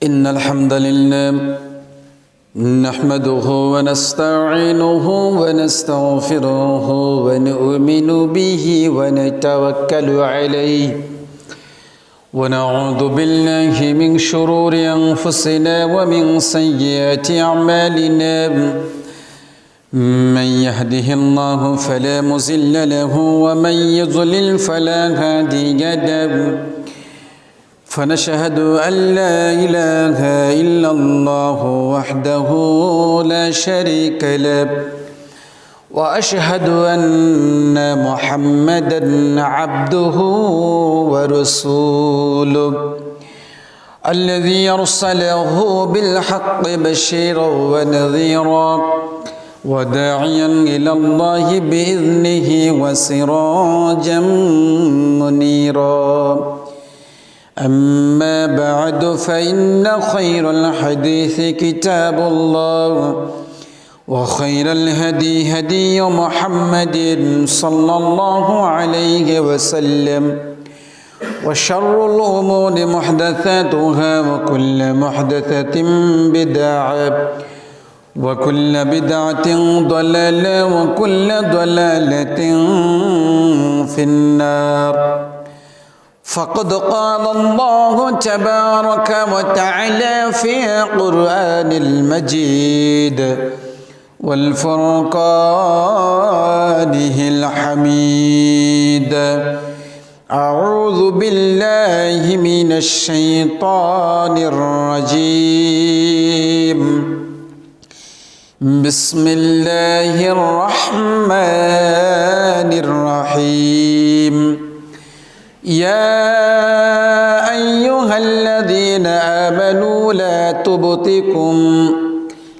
إن الحمد لله نحمده ونستعينه ونستغفره ونؤمن به ونتوكل عليه ونعوذ بالله من شرور أنفسنا ومن سيئات أعمالنا من يهده الله فلا مضل له ومن يضلل فلا هادي له فنشهد أن لا إله إلا الله وحده لا شريك له وأشهد أن محمدا عبده ورسوله الذي أرسله بالحق بشيرا ونذيرا وداعيا إلى الله بإذنه وسراجا منيرا أما بعد فإن خير الحديث كتاب الله وخير الهدي هدي محمد صلى الله عليه وسلم وشر الأمور محدثاتها وكل محدثة بدعة وكل بدعة ضلالة وكل ضلالة في النار فقد قال الله تبارك وتعالى في القرآن المجيد والفرقانه الحميد أعوذ بالله من الشيطان الرجيم بسم الله الرحمن الرحيم يا أيها الذين آمنوا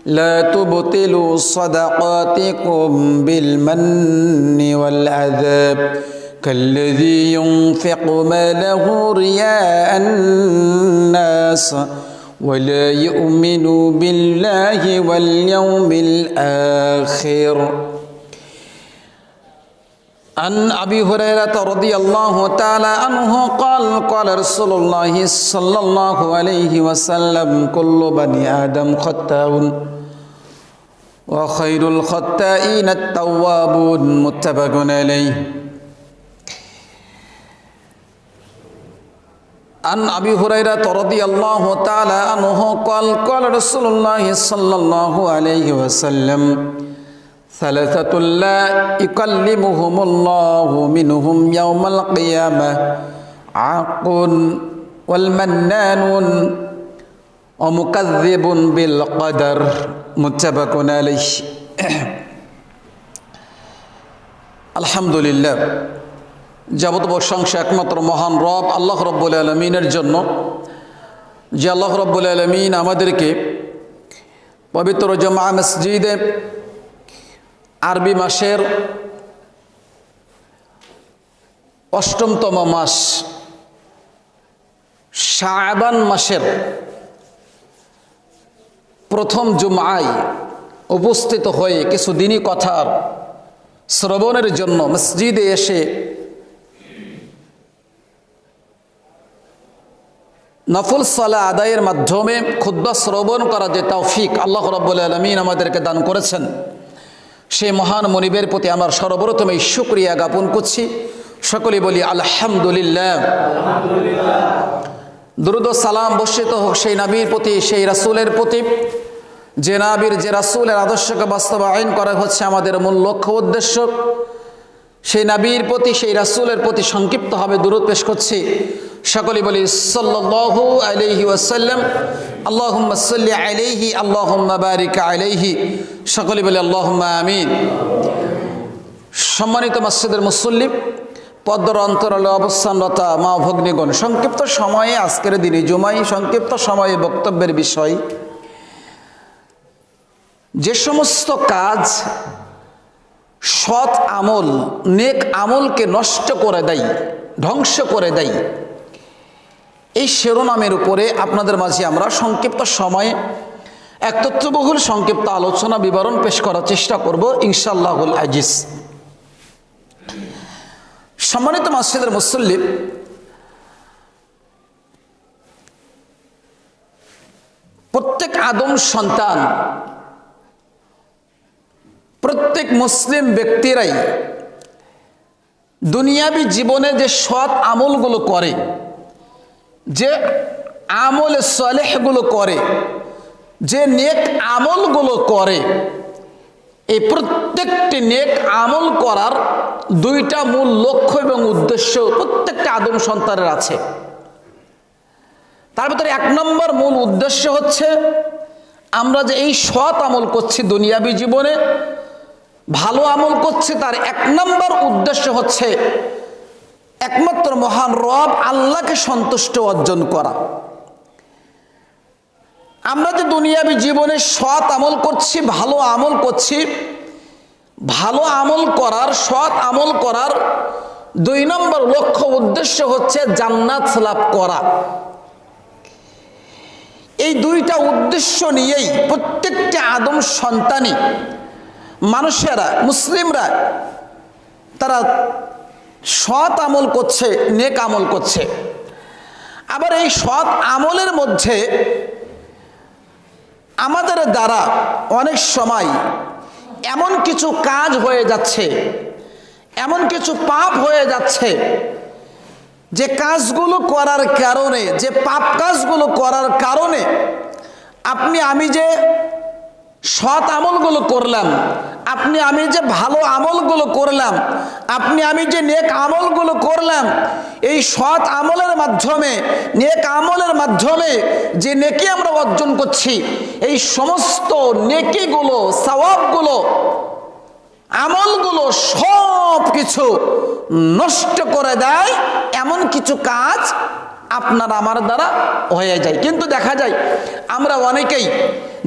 لا تبطلوا صدقاتكم بالمن والأذى كالذي ينفق ماله رياء الناس ولا يؤمن بالله واليوم الآخر عن أبي هريرة رضي الله تعالى عنه قال قال رسول الله صلى الله عليه وسلم كل بني آدم خطاء وخير الخطائين التوابون متفق عليه عن أبي هريرة رضي الله تعالى عنه قال قال رسول الله صلى الله عليه وسلم ثلاثة لا يكلمهم الله منهم يوم القيامة عاق والمنان ومكذب بالقدر متفق عليه الحمد لله যাবত প্রশংসা একমাত্র মহান রব আল্লাহ রব্বুল আলামিনের জন্য যে আল্লাহ রব্বুল আলামিন আমাদেরকে পবিত্র জুমআ মসজিদে আরবি মাসের অষ্টমতম মাস শাবান মাসের প্রথম জুমআয় উপস্থিত হয়ে কিছু দিনী কথার শ্রবণের জন্য মসজিদে এসে নফল সালাত আদায়ের মাধ্যমে খুতবা শ্রবণ করা যে তৌফিক আল্লাহ রাব্বুল আলামিন আমাদেরকে দান করেছেন সেই মহান মনিবের প্রতি আমার সর্বপ্রথম এই শুকরিয়া জ্ঞাপন করছি। সকলেই বলি আলহামদুলিল্লাহ। দুরূদ ও সালাম বর্ষিত হোক সেই নবীর প্রতি, সেই রাসূলের প্রতি, যে নবীর যে রাসূলের আদর্শকে বাস্তবায়ন করা হচ্ছে আমাদের মূল লক্ষ্য উদ্দেশ্য। সেই নবীর প্রতি, সেই রাসূলের প্রতি সংক্ষিপ্তভাবে দুরূদ পেশ করছি। সকলেই বলি সাল্লাল্লাহু আলাইহি ওয়াসাল্লাম, আল্লাহুম্মা সাল্লি আলাইহি, আল্লাহুম্মা বারিক আলাইহি। সকলেই বলি আল্লাহুম্মা আমিন। সম্মানিত মসজিদের মুসল্লি, পদ্মার অন্তরালে অবস্থানরতা মা ভগ্নীগণ, সংক্ষিপ্ত সময়ে আজকের দিনে জুমাই সংক্ষিপ্ত সময়ে বক্তব্যের বিষয়, যে সমস্ত কাজ সৎ আমল, নেক আমলকে নষ্ট করে দেয়, ধ্বংস করে দেয়, এই শিরোনামের উপরে আপনাদের মাঝে আমরা সংক্ষিপ্ত সময়ে এক তথ্যবহুল সংক্ষিপ্ত আলোচনা বিবরণ পেশ করার চেষ্টা করব ইনশাআল্লাহুল আজিজ। সম্মানিত মসজিদের মুসল্লি, প্রত্যেক আদম সন্তান, প্রত্যেক মুসলিম ব্যক্তিরাই দুনিয়াবী জীবনে যে সৎ আমলগুলো করে, যে আমলে সালেহগুলো করে, যে নেক আমলগুলো করে, এই প্রত্যেকটি নেক আমল করার দুইটা মূল লক্ষ্য এবং উদ্দেশ্য প্রত্যেকটা আদম সন্তানের আছে। তার ভিতরে এক নম্বর মূল উদ্দেশ্য হচ্ছে, আমরা যে এই সৎ আমল করছি দুনিয়াবী জীবনে, ভালো আমল করছি, তার এক নম্বর উদ্দেশ্য হচ্ছে একমাত্র মহান রব আল্লাহকে সন্তুষ্ট অর্জন করা। আমরা যে দুনিয়াবী জীবনে সৎ আমল করছি, ভালো আমল করছি, ভালো আমল করার, সৎ আমল করার দুই নম্বর লক্ষ্য উদ্দেশ্য হচ্ছে জান্নাত লাভ করা। এই দুইটা উদ্দেশ্য নিয়েই প্রত্যেকটা আদম সন্তানই, মানুষেরা, মুসলিমরা, তারা সৎ আমল করছে, নেক আমল করছে। আবার এই সৎ আমলের মধ্যে আমাদের দ্বারা অনেক সময় এমন কিছু কাজ হয়ে যাচ্ছে, এমন কিছু পাপ হয়ে যাচ্ছে, যে কাজগুলো করার কারণে, যে পাপ কাজগুলো করার কারণে আমি যে সৎ আমলগুলো করলাম, আমি যে ভালো আমলগুলো করলাম, আমি যে নেক আমলগুলো করলাম, এই সৎ আমলের মাধ্যমে, নেক আমলের মাধ্যমে যে নেকি আমরা অর্জন করছি, এই সমস্ত নেকিগুলো, সওয়াবগুলো, আমলগুলো সব কিছু নষ্ট করে দেয় এমন কিছু কাজ আপনার আমার দ্বারা হয়ে যায়। কিন্তু দেখা যায় আমরা অনেকেই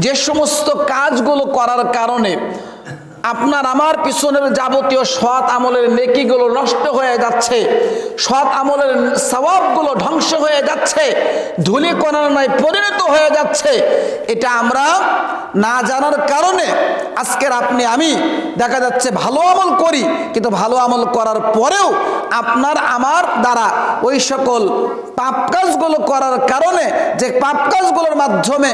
যে সমস্ত কাজগুলো করার কারণে আপনার আমার পিছনের যাবতীয় সৎ আমলের নেকিগুলো নষ্ট হয়ে যাচ্ছে, সৎ আমলের সওয়াবগুলো ধ্বংস হয়ে যাচ্ছে, ধূলিকণার ন্যায় পরিণত হয়ে যাচ্ছে, এটা আমরা না জানার কারণে আজকের আমি দেখা যাচ্ছে ভালো আমল করি, কিন্তু ভালো আমল করার পরেও আপনার আমার দ্বারা ওই সকল পাপ কাজগুলো করার কারণে, যে পাপ কাজগুলোর মাধ্যমে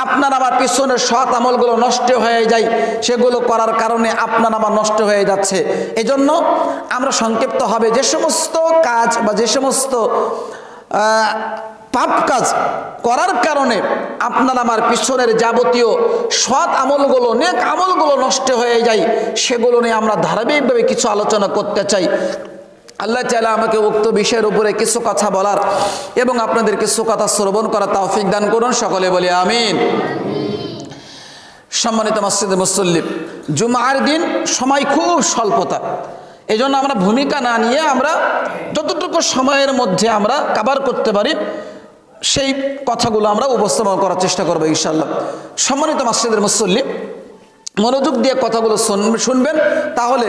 আপনার আমার পিছনের সৎ আমলগুলো নষ্ট হয়ে যায়, সেগুলো করার কারণে আপনার আমার নষ্ট হয়ে যাচ্ছে। এজন্য আমরা সংক্ষিপ্ত হবে যে সমস্ত কাজ বা যে সমস্ত পাপ কাজ করার কারণে আপনার আমার পিছনের যাবতীয় সৎ আমলগুলো, নেক আমলগুলো নষ্ট হয়ে যায়, সেগুলো নিয়ে আমরা ধারাবাহিকভাবে কিছু আলোচনা করতে চাই। আল্লাহ তাআলা আমাকে উক্ত বিষয়ের উপরে কিছু কথা বলার এবং আপনাদের কিছু কথা শ্রবণ করার তৌফিক দান করুন, সকলে বলি আমিন। সম্মানিত মসজিদে মুসল্লি, জুমার দিন সময় খুব স্বল্পতা, এই জন্য আমরা ভূমিকা না নিয়ে আমরা যতটুকু সময়ের মধ্যে আমরা কভার করতে পারি সেই কথাগুলো আমরা উপস্থাপন করার চেষ্টা করবো ইনশাআল্লাহ। সম্মানিত মসজিদের মুসল্লি, মনোযোগ দিয়ে কথাগুলো শুনবেন, তাহলে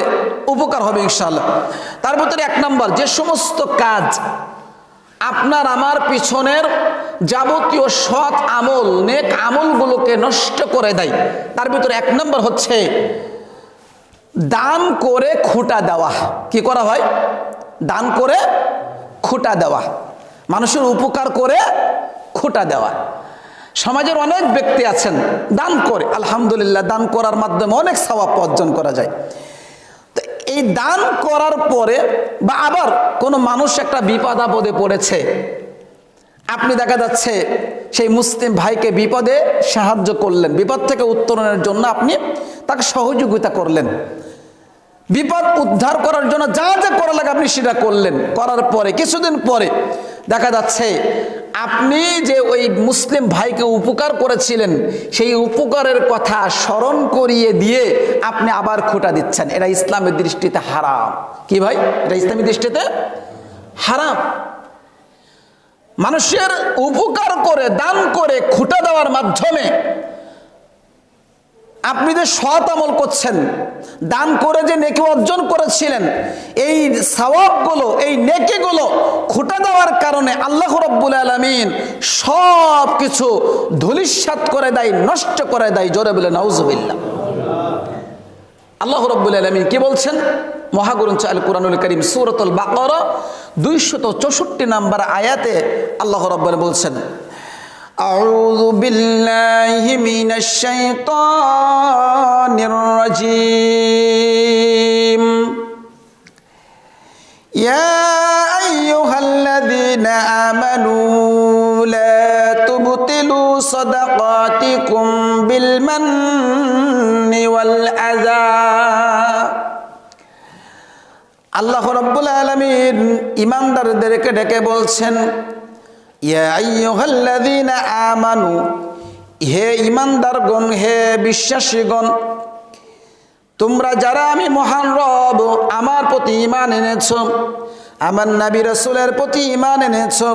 উপকার হবে ইনশাআল্লাহ। তার ভিতরে এক নম্বর, যে সমস্ত কাজ আপনার আমার পিছনের যাবতীয় সৎ আমল, নেক আমলগুলোকে নষ্ট করে দেয়, তার ভিতরে এক নম্বর হচ্ছে দান করে খুঁটা দেওয়া। কি করা হয়? দান করে খুঁটা দেওয়া, মানুষের উপকার করে খুঁটা দেওয়া। সমাজের অনেক ব্যক্তি আছেন দান করে, আলহামদুলিল্লাহ, দান করার মাধ্যমে অনেক সওয়াব অর্জন করা যায়। তো এই দান করার পরে বা আবার কোনো মানুষ একটা বিপদ আপদে পড়েছে, আপনি দেখা যাচ্ছে সেই মুসলিম ভাইকে বিপদে সাহায্য করলেন, বিপদ থেকে উত্তরণের জন্য আপনি তাকে সহযোগিতা করলেন, বিপদ উদ্ধার করার জন্য যা যা করা লাগে আপনি সেটা করলেন। করার পরে কিছুদিন পরে দেখা যাচ্ছে আপনি যে ওই মুসলিম ভাইকে উপকার করেছিলেন, সেই উপকারের কথা স্মরণ করিয়ে দিয়ে আপনি আবার খোঁটা দিচ্ছেন। এটা ইসলামের দৃষ্টিতে হারাম। কি ভাই? এটা ইসলামের দৃষ্টিতে হারাম। মানুষের উপকার করে, দান করে, খোঁটা দেওয়ার মাধ্যমে আপনি যে সৎ আমল করছেন, দান করে যে নেকি অর্জন করেছিলেন, এই সওয়াবগুলো, এই নেকিগুলো খোঁটা দেওয়ার কারণে আল্লাহ রাব্বুল আলামিন সব কিছু ধূলিসাৎ করে দেয়, নষ্ট করে দেয়। জোরে বলে নাউজুবিল্লাহ। আল্লাহ রাব্বুল আলামিন কি বলছেন? মহাগ্রন্থ আল কুরআনুল কারীম সূরাতুল বাকারা 264 নম্বর আয়াতে আল্লাহ রাব্বুল বলছেন, أعوذ بالله من الشيطان الرجيم يا أيها الذين آمنوا لا تبطلوا صدقاتكم بالمن والأذى আল্লাহ রাব্বুল আলামিন ঈমানদারদেরকে ডেকে বলছেন ইয়া আইয়ুহাল্লাযীনা আমানু, হে ঈমানদারগণ, হে বিশ্বাসীগণ, তোমরা যারা আমি মহান রব আমার প্রতি ঈমান এনেছো, আমার নবী রাসূলের প্রতি ঈমান এনেছো,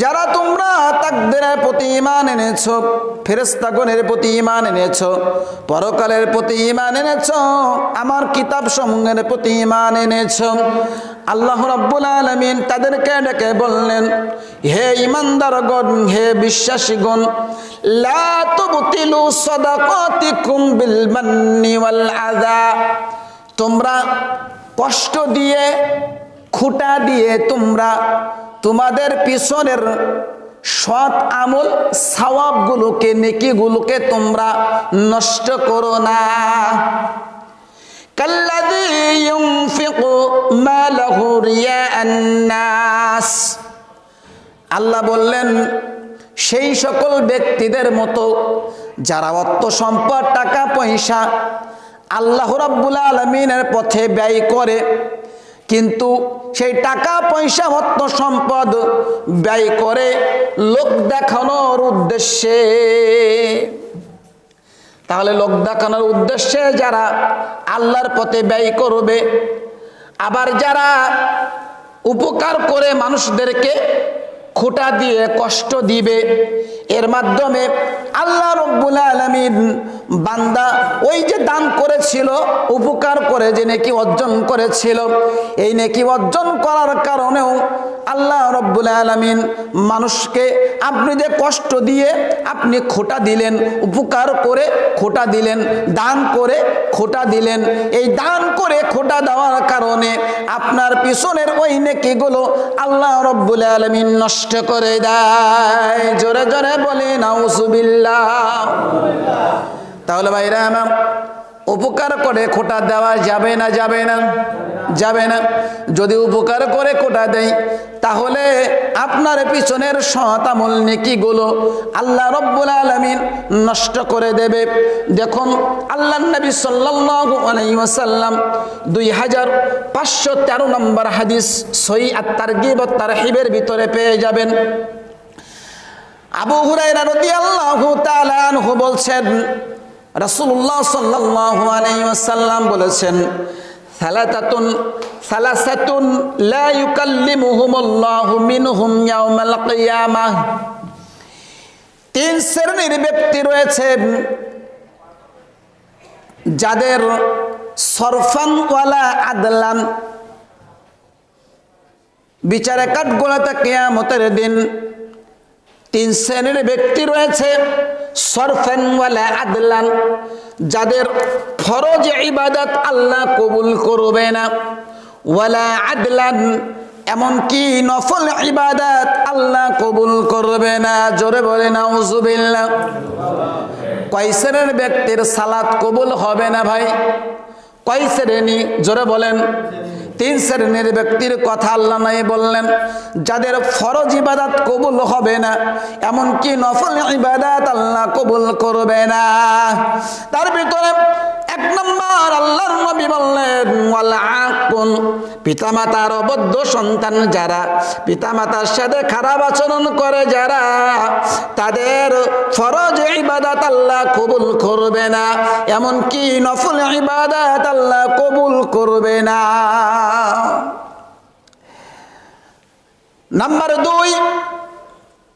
যারা তোমরা তাকদীরের প্রতি ঈমান এনেছো, ফেরেশতাগণের প্রতি ঈমান এনেছো, পরকালের প্রতি ঈমান এনেছো, আমার কিতাব সমূহের প্রতি ঈমান এনেছো, আল্লাহ রাব্বুল আলামিন তাদেরকে ডেকে বললেন হে ঈমানদারগণ, হে বিশ্বাসীগণ, লা তুবতিলু সাদাকাতিকুম বিল মান্নি ওয়াল আযা, তোমরা কষ্ট দিয়ে, খুঁটা দিয়ে তোমরা তোমাদের পিছনের সৎ আমল সওয়াবগুলোকে, নেকিগুলোকে তোমরা নষ্ট করো না। কাল্লাযী ইউনফিকু মালাহু রিয়াআন নাস, আল্লাহ বললেন সেই সকল ব্যক্তিদের মতো যারা অর্থ সম্পদ, টাকা পয়সা আল্লাহ রাব্বুল আলামিনের পথে ব্যয় করে, কিন্তু সেই টাকা পয়সা অর্থ সম্পদ ব্যয় করে লোক দেখানোর উদ্দেশ্যে। তাহলে লোক দেখানোর উদ্দেশ্যে যারা আল্লাহর পথে ব্যয় করবে, আবার যারা উপকার করে মানুষদেরকে খোঁটা দিয়ে কষ্ট দিবে, এর মাধ্যমে আল্লাহ রাব্বুল আলামিন বান্দা ওই যে দান করেছিল, উপকার করে যে নেকি অর্জন করেছিল, এই নেকি অর্জন করার কারণেও আল্লাহ রাব্বুল আলামিন মানুষকে আপনি যে কষ্ট দিয়ে আপনি খোঁটা দিলেন, উপকার করে খোঁটা দিলেন, দান করে খোঁটা দিলেন, এই দান করে খোঁটা দেওয়ার কারণে আপনার পিছনের ওই নেকিগুলো আল্লাহ রাব্বুল আলামিন নষ্ট করে দেয়। জোরে জোরে বলি নাউজুবিল্লাহ। তাহলে ভাইরা আমার, উপকার করে খোঁটা দেওয়া যাবে না? যাবে না? যাবে না। যদি উপকার করে খোঁটা দেয় তাহলে আপনার পিছনের সৎ আমল নেকিগুলো আল্লাহ রাব্বুল আলামিন নষ্ট করে দেবে। দেখুন আল্লাহর নবী সাল্লাল্লাহু আলাইহি ওয়াসাল্লাম 2513 নম্বর হাদিস সহিহ আত-তারগীব ওয়াত তারহিবের ভিতরে পেয়ে যাবেন। আবু হুরায়রা রাদিয়াল্লাহু তাআলা আনহু বলছেন, রাসূলুল্লাহ সাল্লাল্লাহু আলাইহি ওয়াসাল্লাম বলেছেন, সালাসাতুন লা ইউকাল্লিমুহুমুল্লাহু মিনহুম ইয়াওমাল কিয়ামাহ, তিন শ্রেণীর ব্যক্তি রয়েছে যাদের সরফান ওয়ালা আদলান, বিচারে কাঠগড়াতে কিয়ামতের দিন তিন শ্রেণীর ব্যক্তি রয়েছে, সরফান ওয়ালা আদলান, যাদের ফরজ ইবাদত আল্লাহ কবুল করবে না, ওয়ালা আদলান, এমনকি নফল ইবাদত আল্লাহ কবুল করবে না। জোরে বলে নাউজুবিল্লাহ। কয় শ্রেণীর ব্যক্তির সালাত কবুল হবে না ভাই? কয় শ্রেণী? জোরে বলেন। তিন শ্রেণীর ব্যক্তির কথা আল্লাহ নাই বললেন, যাদের ফরজ ইবাদত কবুল হবে না, এমনকি নফল ইবাদত আল্লাহ কবুল করবে না। তার ভিতরে এক নম্বর আল্লাহর নবী বললেন ওয়াল আকুন, পিতামাতার অবদ্ধ সন্তান যারা, পিতামাতার সাথে খারাপ আচরণ করে যারা, তাদের ফরজ ইবাদত আল্লাহ কবুল করবে না, এমনকি নফল ইবাদত আল্লাহ কবুল করবে না। নাম্বার 2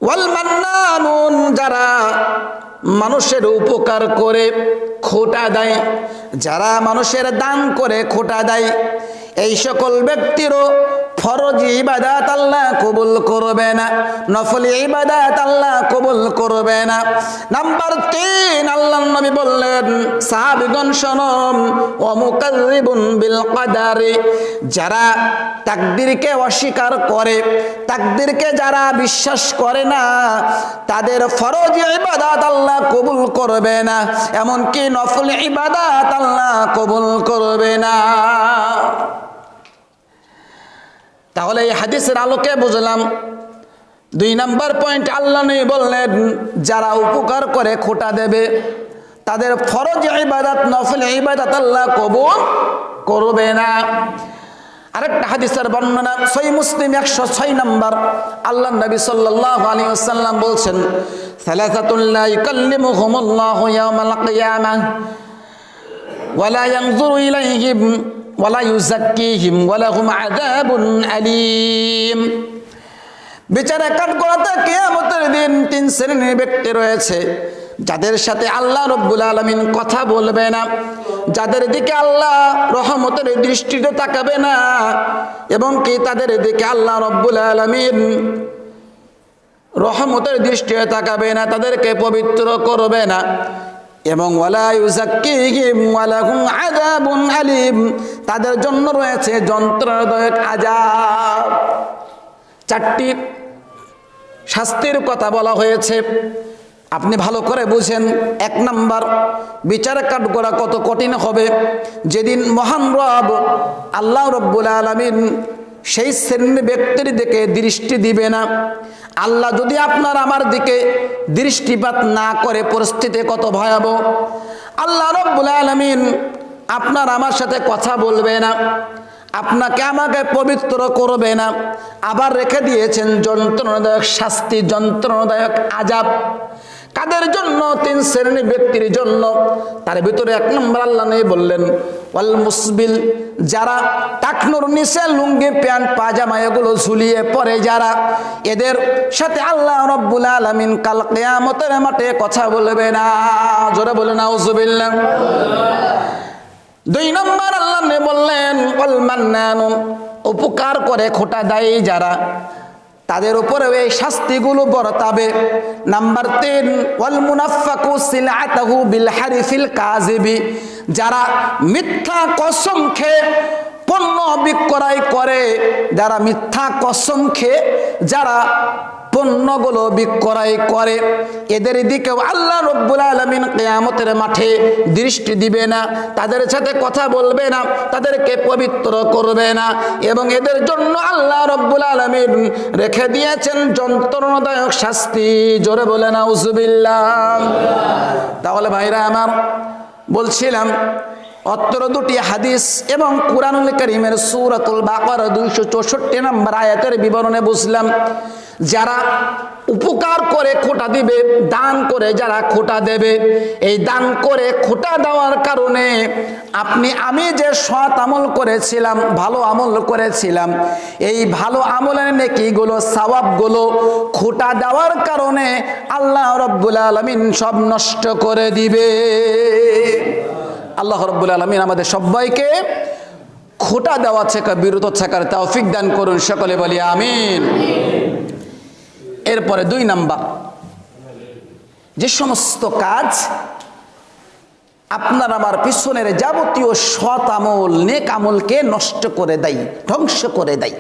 ওয়াল মান্নানুন, যারা মানুষের উপকার করে খোঁটা দেয়, যারা মানুষের দান করে খোঁটা দেয়, এই সকল ব্যক্তিরও ফরজ ইবাদত আল্লাহ কবুল করবে না, নফল ইবাদত আল্লাহ কবুল করবে না। নাম্বার 3 আল্লাহর নবী বললেন, সাহাবীগণ শোনো, ওয়া মুকাযযিবুন বিল কদারি, যারা তাকদীরকে অস্বীকার করে, তাকদীরকে যারা বিশ্বাস করে না, তাদের ফরজ ইবাদত আল্লাহ কবুল করবে না, এমনকি নফল ইবাদত আল্লাহ কবুল করবে না। তাহলে এই হাদিসের আলোকে বুঝলাম 2 নম্বর পয়েন্ট, আল্লাহ নবী বললেন যারা উপকার করে খোটা দেবে তাদের ফরজ ইবাদত নফল ইবাদত আল্লাহ কবুল করবে না। আরেকটা হাদিসের বর্ণনা সহিহ মুসলিম 106 নম্বর, আল্লাহ নবী সাল্লাল্লাহু আলাইহি ওয়াসাল্লাম বলছেন সালাসাতুল লা ইউকাল্লিমুহুমুল্লাহু ইয়াওমাল কিয়ামাহ ওয়া লা ইয়ানজুরু ইলাইহিম ওয়া লা ইউযাক্কিহিম ওয়া লাহুম আযাবুন আলীম। বিচারে কাঠগড়াতে কিয়ামতের দিন 3 শ্রেণীর ব্যক্তি রয়েছে যাদের সাথে আল্লাহ রব্বুল আলামিন কথা বলবে না, যাদের দিকে আল্লাহ রহমতের দৃষ্টিতে তাকাবে না, এবং কি তাদের দিকে আল্লাহ রব্বুল আলামিন রহমতের দৃষ্টিতে তাকাবে না, তাদেরকে পবিত্র করবে না, এবং ওয়ালা ইউযাক্কিহিম ওয়া লাহুম আযাবুন আলীম, তাদের জন্য রয়েছে যন্ত্রণাদায়ক আযাব। 4টি শাস্তির কথা বলা হয়েছে, আপনি ভালো করে বুঝেন। 1 নম্বর, বিচার কাঠগড়া কত কঠিন হবে যেদিন মহান রব আল্লাহ রব্বুল আলামিন সেই শ্রেণীর ব্যক্তির দিকে দৃষ্টি দিবে না। আল্লাহ যদি আপনার আমার দিকে দৃষ্টিপাত না করে পরিস্থিতি কত ভয়াবহ। আল্লাহ রব্বুল আলামিন আপনার আমার সাথে কথা বলবে না, আপনাকে আমাকে পবিত্র করবে না, আবার রেখে দিয়েছেন যন্ত্রণাদায়ক শাস্তি, যন্ত্রণাদায়ক আযাব। কাদের জন্য? 3 শ্রেণীর ব্যক্তির জন্য। তার ভিতরে 1 নম্বর আল্লাহ নবী বললেন ওয়াল মুসবিল, যারা টাকনুর নিচে লুঙ্গি প্যান্ট পাজামা এগুলো ঝুলিয়ে পরে যারা, এদের সাথে আল্লাহ রব্বুল আলামিন কাল কিয়ামতের মাঠে কথা বলবে না। জোরে বলে নাউজুবিল্লাহ। 2 নম্বর আল্লাহ নবী বললেন ওয়াল মান্নান, উপকার করে খোটা দেয় যারা, তাদের উপরে এই শাস্তিগুলো বর্তাবে। নাম্বার 3 ওয়াল মুনাফফাকু সিলআতাহু বিল হারিফিল কাযিবি, যারা মিথ্যা কসম খেয়ে পণ্য বিক্রয় করে, যারা মিথ্যা কসম খেয়ে যারা পণ্যগুলো বিক্রয় করে, এদের দিকেও আল্লাহ রব্বুল আলামিন কিয়ামতের মাঠে দৃষ্টি দিবে না, তাদের সাথে কথা বলবে না, তাদেরকে পবিত্র করবে না, এবং এদের জন্য আল্লাহ রব্বুল আলামিন রেখে দিয়েছেন যন্ত্রণাদায়ক শাস্তি। জোরে বলে নাউজুবিল্লাহ। তাহলে ভাইরা আমার, বলছিলাম অত্র 2টি হাদিস এবং কুরআনুল কারীমের সূরাতুল বাকারা 264 নম্বর আয়াতের বিবরণে বুঝলাম যারা উপকার করে খোটা দিবে, দান করে যারা খোটা দেবে, এই দান করে খোটা দেওয়ার কারণে আপনি আমি যে সৎ আমল করেছিলাম, ভালো আমল করেছিলাম, এই ভালো আমলের নেকিগুলো সওয়াবগুলো খোটা দেওয়ার কারণে আল্লাহ রব্বুল আলামিন সব নষ্ট করে দিবে। আল্লাহ রব্বুল আলামিন আমাদের সবাইকে খোটা দেওয়া থেকে বিরত থাকার তৌফিক দান করুন, সকলে বলি আমিন। এরপরে 2 নাম্বার, যে সমস্ত কাজ আপনার আমার পিছনের যাবতীয় সৎ আমল নেক আমলকে নষ্ট করে দেয়, ধ্বংস করে দেয়।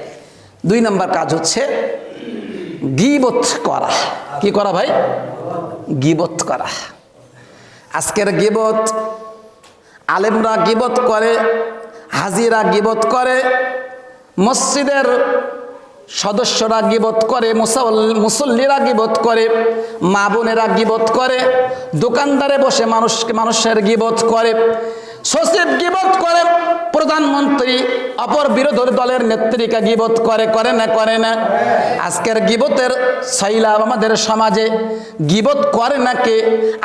2 নাম্বার কাজ হচ্ছে গীবত করা। কি করা ভাই? গীবত করা। আজকের গীবত আলেমরা গীবত করে, হাজিরা গীবত করে, মসজিদের সদস্যরা গীবত করে, মুসল্লিরা গীবত করে, মা বোনেরা গীবত করে, দোকানদারে বসে মানুষের গীবত করে, সচিব গীবত করে, প্রধানমন্ত্রী অপর বিরোধী দলের নেত্রীকে গীবত করে, করে না করে না? আজকের গীবতের সৈলাব আমাদের সমাজে গীবত করে না কে?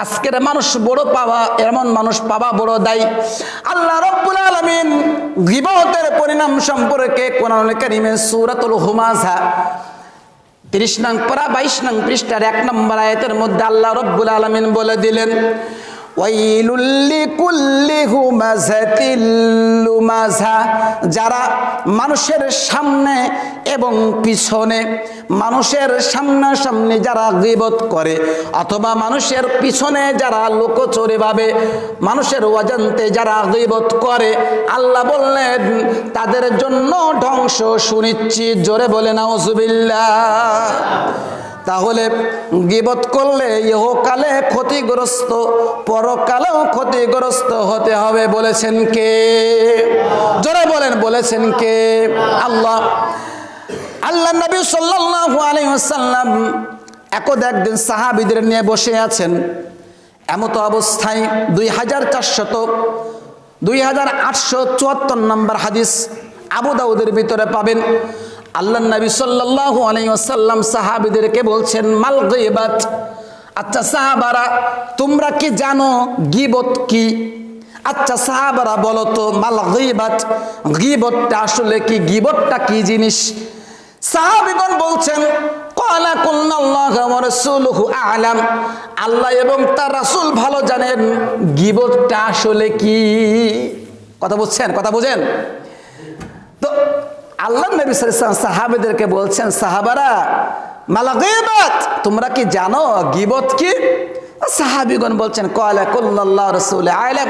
আজকের মানুষ বড় পাওয়া, এমন মানুষ পাওয়া বড় দায়ী। আল্লাহ রাব্বুল আলামিন গীবতের পরিণাম সম্পর্কে কোরআনুল কারীমের সূরাতুল হুমাযা 30 নং পারা 22 নং পৃষ্ঠার 1 নম্বর আয়াতের মধ্যে আল্লাহ রাব্বুল আলামিন বলে দিলেন ওয়াইলুল লিকুল্লি হুমাযাতিল লুমাযা, যারা মানুষের সামনে এবং পিছনে, মানুষের সামনাসামনি যারা গীবত করে অথবা মানুষের পিছনে যারা লোকচুরি ভাবে মানুষের অজান্তে যারা গীবত করে, আল্লাহ বললেন তাদের জন্য ধ্বংস সুনিশ্চিত। জোরে বলে নাউজুবিল্লাহ। তাহলে গীবত করলে ইহকালে ক্ষতিগ্রস্ত, পরকালেও ক্ষতিগ্রস্ত হতে হবে। বলেছেন কে? জোরে বলেন, বলেছেন কে? আল্লাহ। আল্লাহ নবী সাল্লাল্লাহু আলাইহি ওয়াসাল্লাম একদিন সাহাবীদের নিয়ে বসে আছেন। এমতো অবস্থায় 2874 নম্বর হাদিস আবু দাউদের ভিতরে পাবেন। আল্লাহ নবী সাল্লাল্লাহু আলাইহি ওয়াসাল্লাম সাহাবীদেরকে বলছেন, মাল গীবাত। আচ্ছা সাহাবারা, তোমরা কি জানো গীবত কি? আচ্ছা সাহাবারা বলো তো, মাল গীবাত, গীবতটা আসলে কি? গীবতটা কি জিনিস? সাহাবীগণ বলছেন, ক্বালা কুল্লাল্লাহু ওয়া রাসূলুহু আ'লাম, আল্লাহ এবং তার রাসূল ভালো জানেন গীবতটা আসলে কি। কথা বুঝছেন? কথা বুঝেন তো? আল্লাহ নবী সাল্লাল্লাহু আলাইহি ওয়াসাল্লাম সাহাবীদেরকে বলছেন, সাহাবারা মাল গীবাত, তোমরা কি জানো গীবত কি? সাহাবীগণ বলছেন, ক্বালা কুল্লাল্লাহু ওয়া রাসূলুহু আ'লাম,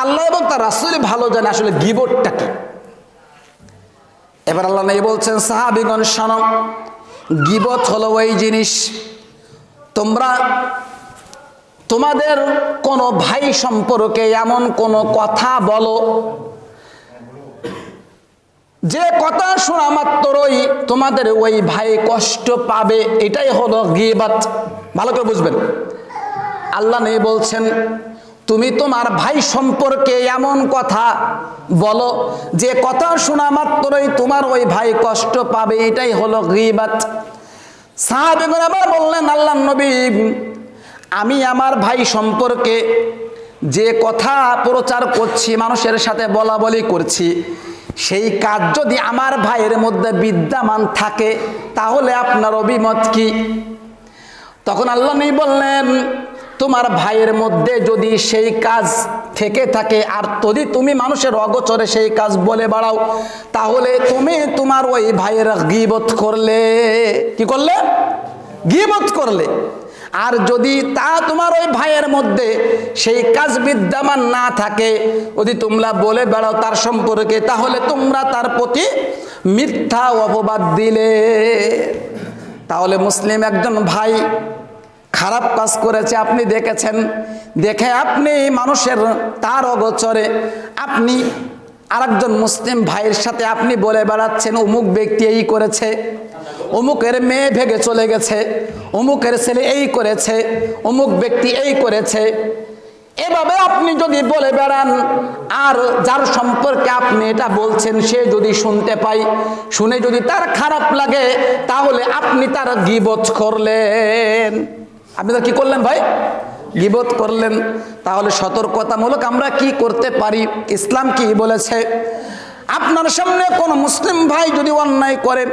আল্লাহ এবং তার রাসূল ভালো জানে আসলে গীবতটা কি। এবার আল্লাহ নবী বলছেন, সাহাবীগণ শোনো, গীবত হলো ওই জিনিস, তোমরা তোমাদের কোনো ভাই সম্পর্কে এমন কোনো কথা বলো যে কথা শোনা মাত্রই তোমাদের ওই ভাই কষ্ট পাবে, এটাই হলো গীবত। ভালো করে বুঝবেন। আল্লাহ নবী বলছেন, তুমি তোমার ভাই সম্পর্কে এমন কথা বলো যে কথা শোনা মাত্রই তোমার ওই ভাই কষ্ট পাবে, এটাই হলো গীবত। সাহাবীগণ আবার বললেন, আল্লাহর নবী, আমি আমার ভাই সম্পর্কে যে কথা প্রচার করছি, মানুষের সাথে বলা বলি করছি, সেই কাজ যদি আমার ভাইয়ের মধ্যে বিদ্যমান থাকে তাহলে আপনার অভিমত কি? তখন আল্লাহ নবী বললেন, তোমার ভাইয়ের মধ্যে যদি সেই কাজ থেকে থাকে আর যদি তুমি মানুষের অগোচরে সেই কাজ বলে বেড়াও, তাহলে তুমি তোমার ওই ভাইয়ের গীবত করলে। কি করলে? গীবত করলে। আর যদি তা তোমার ওই ভাইয়ের মধ্যে সেই কাজ বিদ্যমান না থাকে, যদি তোমরা বলে বেড়াও তার সম্পর্কে, তাহলে তোমরা তার প্রতি মিথ্যা অপবাদ দিলে। তাহলে মুসলিম একজন ভাই খারাপ কাজ করেছে, আপনি দেখেছেন, দেখে আপনি মানুষের তার অগোচরে আপনি আরেকজন মুসলিম ভাইয়ের সাথে আপনি বলে বেড়াচ্ছেন, অমুক ব্যক্তি এই করেছে, অমুকের মেয়ে ভেগে চলে গেছে, অমুকের ছেলে এই করেছে, অমুক ব্যক্তি এই করেছে। এভাবে আপনি যদি বলে বেড়ান আর যার সম্পর্কে আপনি এটা বলছেন সে যদি শুনতে পায়, শুনে যদি তার খারাপ লাগে, তাহলে আপনি তার গীবত করলেন। আপনি তো কি করলেন ভাই? গীবত করলেন। তাহলে সতর্কতামূলক আমরা কি করতে পারি? ইসলাম কি বলেছে? আপনার সামনে কোনো মুসলিম ভাই যদি অন্যায় করে,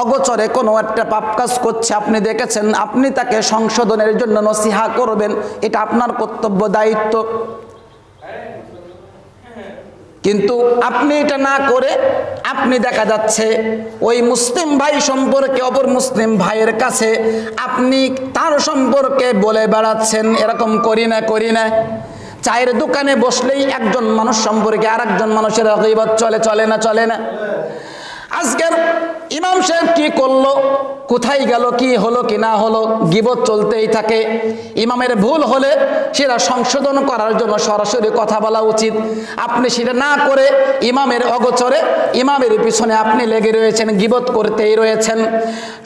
অগোচরে কোনো একটা পাপ কাজ করছে, আপনি দেখেছেন, আপনি তাকে সংশোধনের জন্য নসিহা করবেন, এটা আপনার কর্তব্য, দায়িত্ব। কিন্তু আপনি এটা না করে আপনি দেখা যাচ্ছে ওই মুসলিম ভাই সম্পর্কে অপর মুসলিম ভাইয়ের কাছে আপনি তার সম্পর্কে বলে বেড়াচ্ছেন, এরকম করি না করি না। চায়ের দোকানে বসলেই একজন মানুষ সম্পর্কে আরেকজন মানুষের গীবত চলে, চলে না চলে না? আজকের ইমাম সাহেব কি করলো, কোথায় গেল, কি হলো কি না হলো, গীবত চলতেই থাকে। ইমামের ভুল হলে সেটা সংশোধন করার জন্য সরাসরি কথা বলা উচিত। আপনি সেটা না করে ইমামের অগোচরে ইমামের পিছনে আপনি লেগে রয়েছেন, গীবত করতেই রয়েছেন।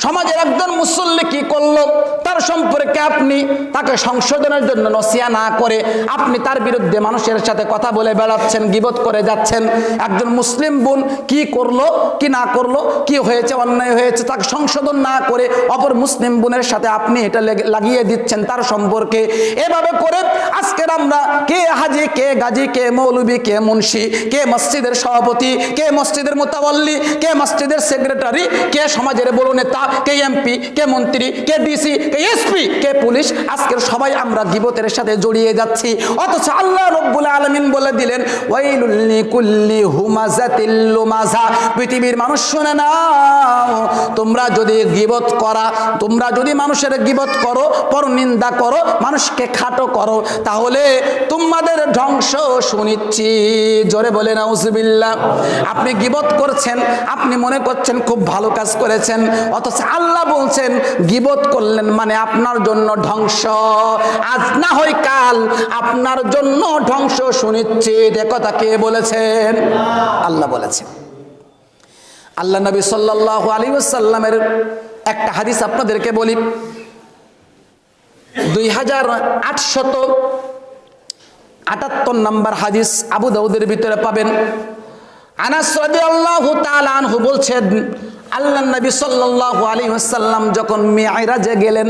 সমাজের একজন মুসল্লি কি করলো, তার সম্পর্কে আপনি তাকে সংশোধনের জন্য নসিহা না করে আপনি তার বিরুদ্ধে মানুষের সাথে কথা বলে বেড়াচ্ছেন, গীবত করে যাচ্ছেন। একজন মুসলিম বোন কি করলো কি না করলো, কি হয়েছে, অন্যায় হয়েছে, তাকে সংশোধন না করে অপর মুসলিম বোনের সাথে আপনি এটা লাগিয়ে দিচ্ছেন তার সম্পর্কে। এভাবে করে আজকের আমরা কে হাজি, কে গাজী, কে মৌলবী, কে মুন্সি, কে মসজিদের সভাপতি, কে মসজিদের মুতাওয়াল্লি, কে মসজিদের সেক্রেটারি, কে সমাজের বড় নেতা, কে এমপি, কে মন্ত্রী, কে ডিসি, কে এসপি, কে পুলিশ, আজকের সবাই আমরা গীবতের সাথে জড়িয়ে যাচ্ছি। অথচ আল্লাহ রাব্বুল আলামিন বলে দিলেন, ওয়াইলুল লিকুল্লি হুমাযাতিল লুমাযা, পৃথিবীর মানুষ শুনে নাও, তোমরা যদি গীবত করা, তোমরা যদি মানুষের গীবত করো, পরনিন্দা করো, মানুষকে খাটো করো, তাহলে তোমাদের ধ্বংস সুনিশ্চিত। জোরে বলে নাউজুবিল্লাহ। আপনি গীবত করছেন, আপনি মনে করছেন খুব ভালো কাজ করেছেন, অথচ আল্লাহ বলছেন গীবত করলেন মানে আপনার জন্য ধ্বংস, আজ না হয় কাল আপনার জন্য ধ্বংস সুনিশ্চিত। একথা কে বলেছেন? আল্লাহ বলেছেন। আল্লাহ নবী সাল্লাল্লাহু আলাইহি ওয়াসাল্লামের একটা হাদিস আপনাদেরকে বলি, 2878 নম্বর হাদিস আবু দাউদের ভিতরে পাবেন। আনাস রাদিয়াল্লাহু তাআলা আনহু বলছেন, আল্লাহ নবী সাল্লাল্লাহু আলাইহি ওয়াসাল্লাম যখন মিরাজে গেলেন,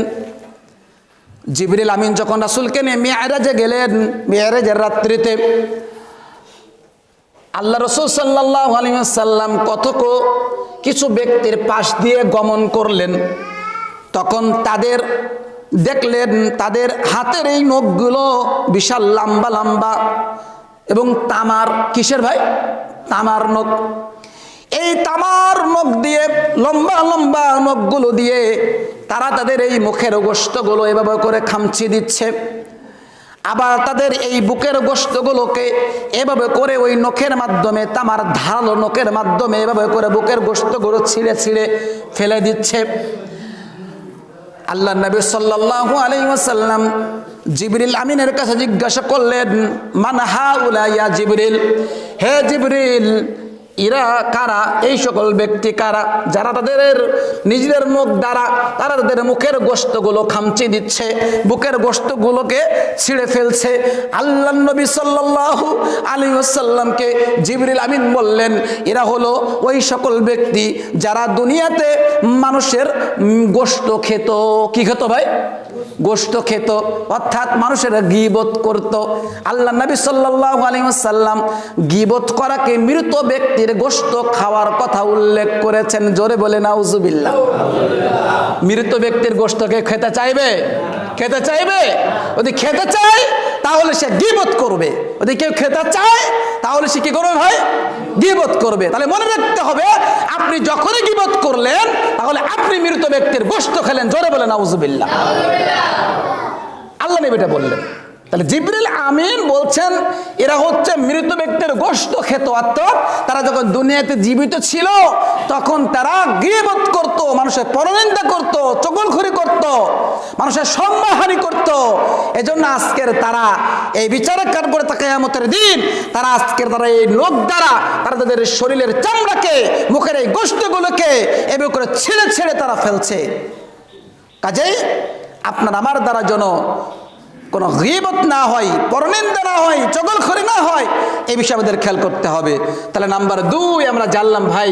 জিবরিল আমিন যখন রাসূলকে নিয়ে মিরাজে গেলেন, মিরাজের রাত্রিতে আল্লাহ রাসূল সাল্লাল্লাহু আলাইহি ওয়াসাল্লাম কিছু ব্যক্তির পাশ দিয়ে গমন করলেন। তখন তাদের দেখলেন তাদের হাতের এই নখগুলো বিশাল লম্বা লম্বা এবং তামার, কিসের ভাই? তামার নখ। এই তামার নখ দিয়ে, লম্বা লম্বা নখগুলো দিয়ে তারা তাদের এই মুখের গোশতগুলো এভাবে করে খামচি দিচ্ছে, আবার তাদের এই বুকের গোশতগুলোকে এভাবে করে ওই নখের মাধ্যমে, তামার ধারালো নখের মাধ্যমে এভাবে করে বুকের গোশতগুলো ছিঁড়ে ছিঁড়ে ফেলে দিচ্ছে। আল্লাহ নবী সাল্লাল্লাহু আলাইহি ওয়াসাল্লাম জিবরিল আমিনের কাছে জিজ্ঞাসা করলেন, মান হাউলা ইয়া জিবরিল, হে জিবরিল, এরা কারা? এই সকল ব্যক্তি কারা যারা তাদের নিজেদের মুখ দ্বারা তারা তাদের মুখের গোশতগুলো খামচি দিচ্ছে, বুকের গোশতগুলোকে ছিঁড়ে ফেলছে? আল্লাহ নবী সাল্লাল্লাহু আলাইহি ওয়াসাল্লামকে জিবরিল আমিন বললেন, এরা হলো ওই সকল ব্যক্তি যারা দুনিয়াতে মানুষের গোশত খেত। কি খেত ভাই? গোশত খেত, অর্থাৎ মানুষের গীবত করত। আল্লাহ নবী সাল্লাল্লাহু আলাইহি ওয়াসাল্লাম গীবত করাকে মৃত ব্যক্তির গোশত খাওয়ার কথা উল্লেখ করেছেন। জোরে বলে নাউজুবিল্লাহ। মৃত ব্যক্তির গোশতকে খেতে চাইবে? খেতে চাইবে? যদি খেতে চায় তাহলে সে গীবত করবে, যদি কেউ খেতে চায় তাহলে সে কি করবে ভাই? গীবত করবে। তাহলে মনে রাখতে হবে, আপনি যখনই গীবত করলেন তাহলে আপনি মৃত ব্যক্তির গোশত খেলেন। জোরে বলে নাউজুবিল্লাহ। আল্লাহ নবী এটা বললেন। তাহলে জিবরিল আমিন বলছেন এরা হচ্ছে মৃত ব্যক্তির গোশত খেত, অর্থাৎ তারা যখন দুনিয়াতে জীবিত ছিল তখন তারা গীবত করত, মানুষের পরনিন্দা করত, চগলখড়ি করত, মানুষের সম্মানহানি করত। এজন্য আজকের তারা এই বিচারের কাঠ করে কিয়ামতের দিন তারা এই লোক দ্বারা তারা তাদের শরীরের চামড়াকে, মুখের এই গোশতগুলোকে এভাবে করে ছেড়ে ছেড়ে তারা ফেলছে। কাজেই আপনার আমার দ্বারা যেন কোনো গীবত না হয়, পরনিন্দা না হয়, চগলখড়ি না হয়, এই বিষয়ে আমাদের খেয়াল করতে হবে। তাহলে নাম্বার 2 আমরা জানলাম ভাই,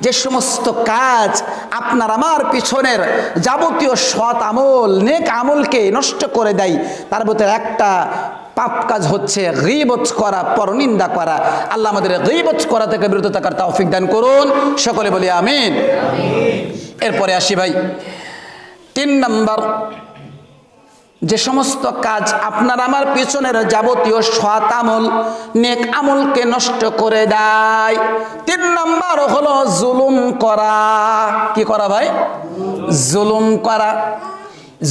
যে সমস্ত কাজ আপনার আমার পিছনের যাবতীয় সৎ আমল, নেক আমলকে নষ্ট করে দেয়, তার ভিতরে একটা পাপ কাজ হচ্ছে গীবত করা, পরনিন্দা করা। আল্লাহ আমাদের গীবত করা থেকে বিরত থাকার তৌফিক দান করুন। সকলে বলি আমিন। এরপরে আসি ভাই 3 নম্বর, যে সমস্ত কাজ আপনার আমার পিছনের যাবতীয় সৎ আমল, নেক আমলকে নষ্ট করে দেয়। 3 নম্বর হলো জুলুম করা। কি করা ভাই? জুলুম করা।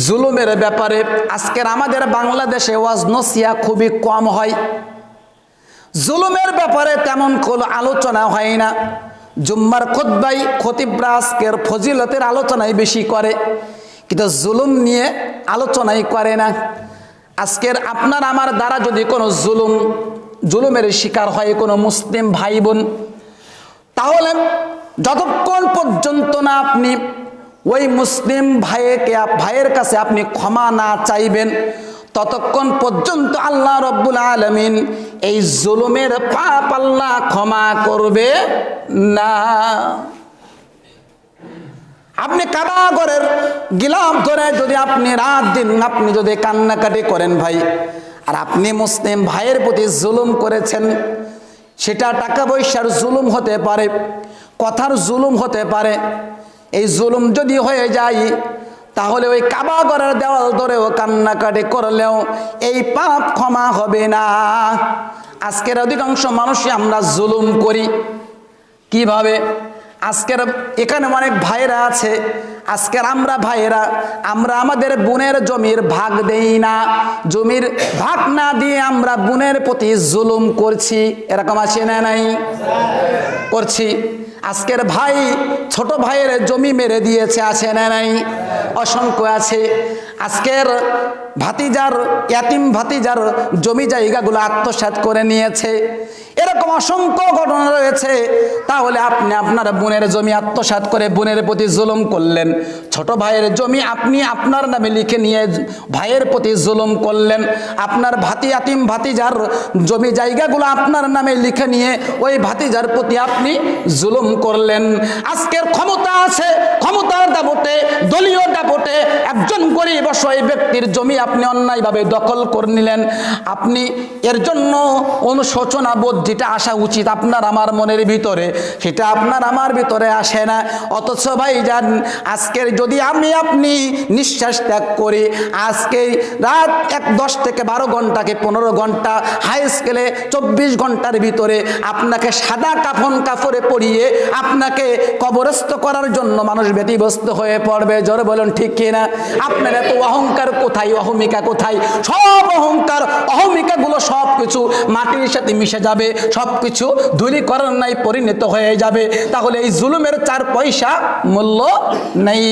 জুলুমের ব্যাপারে আজকের আমাদের বাংলাদেশে ওয়াজ নসিহত খুবই কম হয়। জুলুমের ব্যাপারে তেমন কোনো আলোচনা হয় না। জুম্মার খুতবায় খতিবরা আজকের ফজিলতের আলোচনাই বেশি করে, কিন্তু জুলুম নিয়ে আলোচনাই করে না। আজকের আপনার আমার দ্বারা যদি কোনো জুলুমের শিকার হয় কোনো মুসলিম ভাই বোন, তাহলে যতক্ষণ পর্যন্ত না আপনি ওই মুসলিম ভাইয়ের কাছে আপনি ক্ষমা না চাইবেন, ততক্ষণ পর্যন্ত আল্লাহ রব্বুল আলামিন এই জুলুমের পাপ আল্লাহ ক্ষমা করবে না। আপনি কাবা ঘরের গিলাফ ধরে যদি আপনি রাত দিন আপনি যদি কান্নাকাটি করেন ভাই, আর আপনি মুসলিম ভাইয়ের প্রতি জুলুম করেছেন, সেটা টাকা পয়সার জুলুম হতে পারে, কথার জুলুম হতে পারে। এই জুলুম যদি হয়ে যায় তাহলে ওই কাবা ঘরের দেওয়াল ধরেও কান্নাকাটি করলেও এই পাপ ক্ষমা হবে না। আজকের অধিকাংশ মানুষই আমরা জুলুম করি। কিভাবে? আজকের এখানে অনেক ভাইরা আছে, আজকের আমরা ভাইয়েরা আমরা আমাদের বোনের জমির ভাগ দেই না, জমির ভাগ না দিয়ে আমরা বোনের প্রতি জুলুম করছি। এরকম আছে না নাই? করছি। আজকের ভাই ছোট ভাইয়ের জমি মেরে দিয়েছে, আছে না নাই? অসংখ্য আছে। আজকের ভাতিজার, ইয়াতিম ভাতিজার জমি জায়গাগুলো আত্মসাৎ করে নিয়েছে, এরকম অসংখ্য ঘটনা রয়েছে। তাহলে আপনি আপনার বোনের জমি আত্মসাৎ করে বোনের প্রতি জুলুম করলেন, ছোট ভাইয়ের জমি আপনি আপনার নামে লিখে নিয়ে ভাইয়ের প্রতি জুলুম করলেন, আপনার ইয়াতিম ভাতিজার জমি জায়গাগুলো আপনার নামে লিখে নিয়ে ওই ভাতিজার প্রতি আপনি জুলুম করলেন। আজকের ক্ষমতা আছে, ক্ষমতার দাপটে, দলীয় দাপটে একজন গরিব অসহায় ব্যক্তির জমি আপনি অন্যায়ভাবে দখল করে নিলেন। আপনি এর জন্য অনুশোচনা বোধ যেটা আসা উচিত আপনার আমার মনের ভিতরে, সেটা আপনার আমার ভিতরে আসে না। অথচ ভাইজান আজকের যদি আমি আপনি নিঃশ্বাস ত্যাগ করি, আজকে রাত 10 থেকে 12 ঘন্টাকে 15 ঘন্টা, হাই স্কেলে 24 ঘন্টার ভিতরে আপনাকে সাদা কাপড়ে পরিয়ে আপনাকে কবরস্থ করার জন্য মানুষ ব্যতিব্যস্ত হয়ে পড়বে। জোরে বলেন ঠিক কিনা? আপনার এত অহংকার কোথায়, অহমিকা কোথায়? সব অহংকার অহমিকা গুলো সব কিছু মাটির সাথে মিশে যাবে, সব কিছু ধুলি করার নাই পরিণত হয়ে যাবে। তাহলে এই জুলুমের 4 পয়সা মূল্য নেই।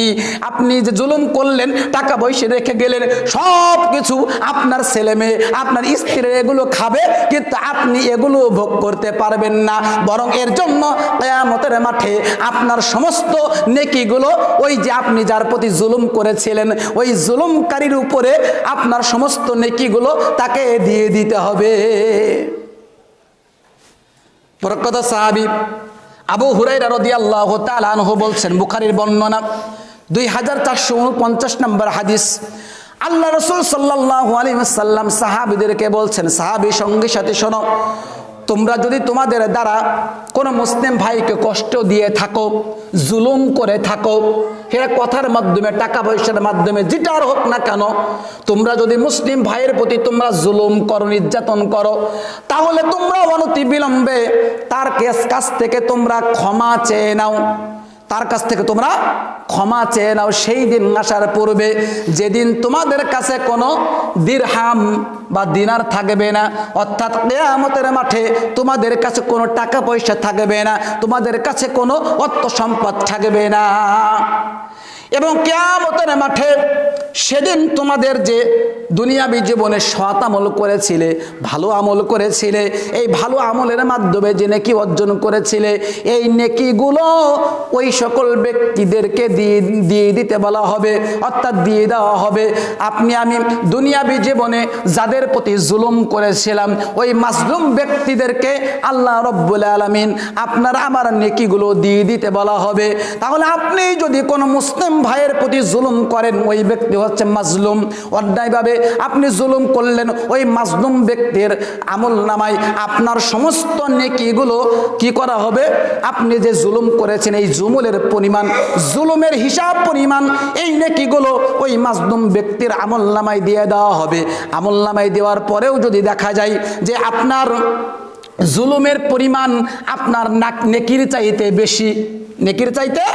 আপনি যে জুলুম করলেন, টাকা পয়সা রেখে গেলেন, সব কিছু আপনার ছেলে মেয়ে, আপনার স্ত্রী এগুলো খাবে, কিন্তু আপনি এগুলো ভোগ করতে পারবেন না। বরং এর জন্য কিয়ামতের মাঠে আপনার সমস্ত নেকিগুলো ওই যে আপনি যার প্রতি জুলুম করেছিলেন, ওই জুলুমকারীর উপরে আপনার সমস্ত নেকিগুলো তাকে দিয়ে দিতে হবে। প্রখ্যাত সাহাবী আবু হুরায়রা রাদিয়াল্লাহু তাআলা আনহু বলছেন, বুখারীর বর্ণনা 2449 নম্বর হাদিস, আল্লাহ রাসূল সাল্লাল্লাহু আলাইহি ওয়াসাল্লাম সাহাবীদেরকে বলছেন, সাহাবী সঙ্গী সাথে শোনো, তোমরা যদি তোমাদের দ্বারা কোনো মুসলিম ভাইকে কষ্ট দিয়ে থাকো, জুলুম করে থাকো, সেটা কথার মাধ্যমে, টাকা পয়সার মাধ্যমে, যেটার হোক না কেন, তোমরা যদি মুসলিম ভাইয়ের প্রতি তোমরা জুলুম করো, নির্যাতন করো, তাহলে তোমরা অনতি বিলম্বে তার কাছ থেকে তোমরা ক্ষমা চেয়ে নাও, তার কাছ থেকে তোমরা ক্ষমা চেয়ে নাও। সেই দিন আসার পূর্বে যেদিন তোমাদের কাছে কোনো দিরহাম বা দিনার থাকবে না, অর্থাৎ কিয়ামতের মাঠে তোমাদের কাছে কোনো টাকা পয়সা থাকবে না, তোমাদের কাছে কোনো অর্থ সম্পদ থাকবে না। এবং কিয়ামতের মাঠে সেদিন তোমাদের যে দুনিয়াবী জীবনে সৎ আমল করেছিলে, ভালো আমল করেছিলে, এই ভালো আমলের মাধ্যমে যে নেকি অর্জন করেছিলে, এই নেকিগুলো ওই সকল ব্যক্তিদেরকে দিয়ে দিতে বলা হবে, অর্থাৎ দিয়ে দেওয়া হবে। আপনি আমি দুনিয়াবী জীবনে যাদের প্রতি জুলুম করেছিলাম, ওই মাজলুম ব্যক্তিদেরকে আল্লাহ রব্বুল আলামিন আপনার আমার নেকিগুলো দিয়ে দিতে বলা হবে। তাহলে আপনি যদি কোনো মুসলিম ভাইয়ের প্রতি জুলুম করেন, ওই ব্যক্তি হচ্ছে মাজলুম, অন্যায়ভাবে আপনি জুলুম করলেন, ওই মাজলুম ব্যক্তির আমলনামায় আপনার সমস্ত নেকিগুলো কি করা হবে? আপনি যে জুলুম করেছেন এই জুমুলের পরিমাণ, জুলুমের হিসাব পরিমাণ এই নেকিগুলো ওই মাজলুম ব্যক্তির আমলনামায় দিয়ে দেওয়া হবে। আমলনামায় দেওয়ার পরেও যদি দেখা যায় যে আপনার জুলুমের পরিমাণ আপনার নেকির চাইতে বেশি, নেকির চাইতে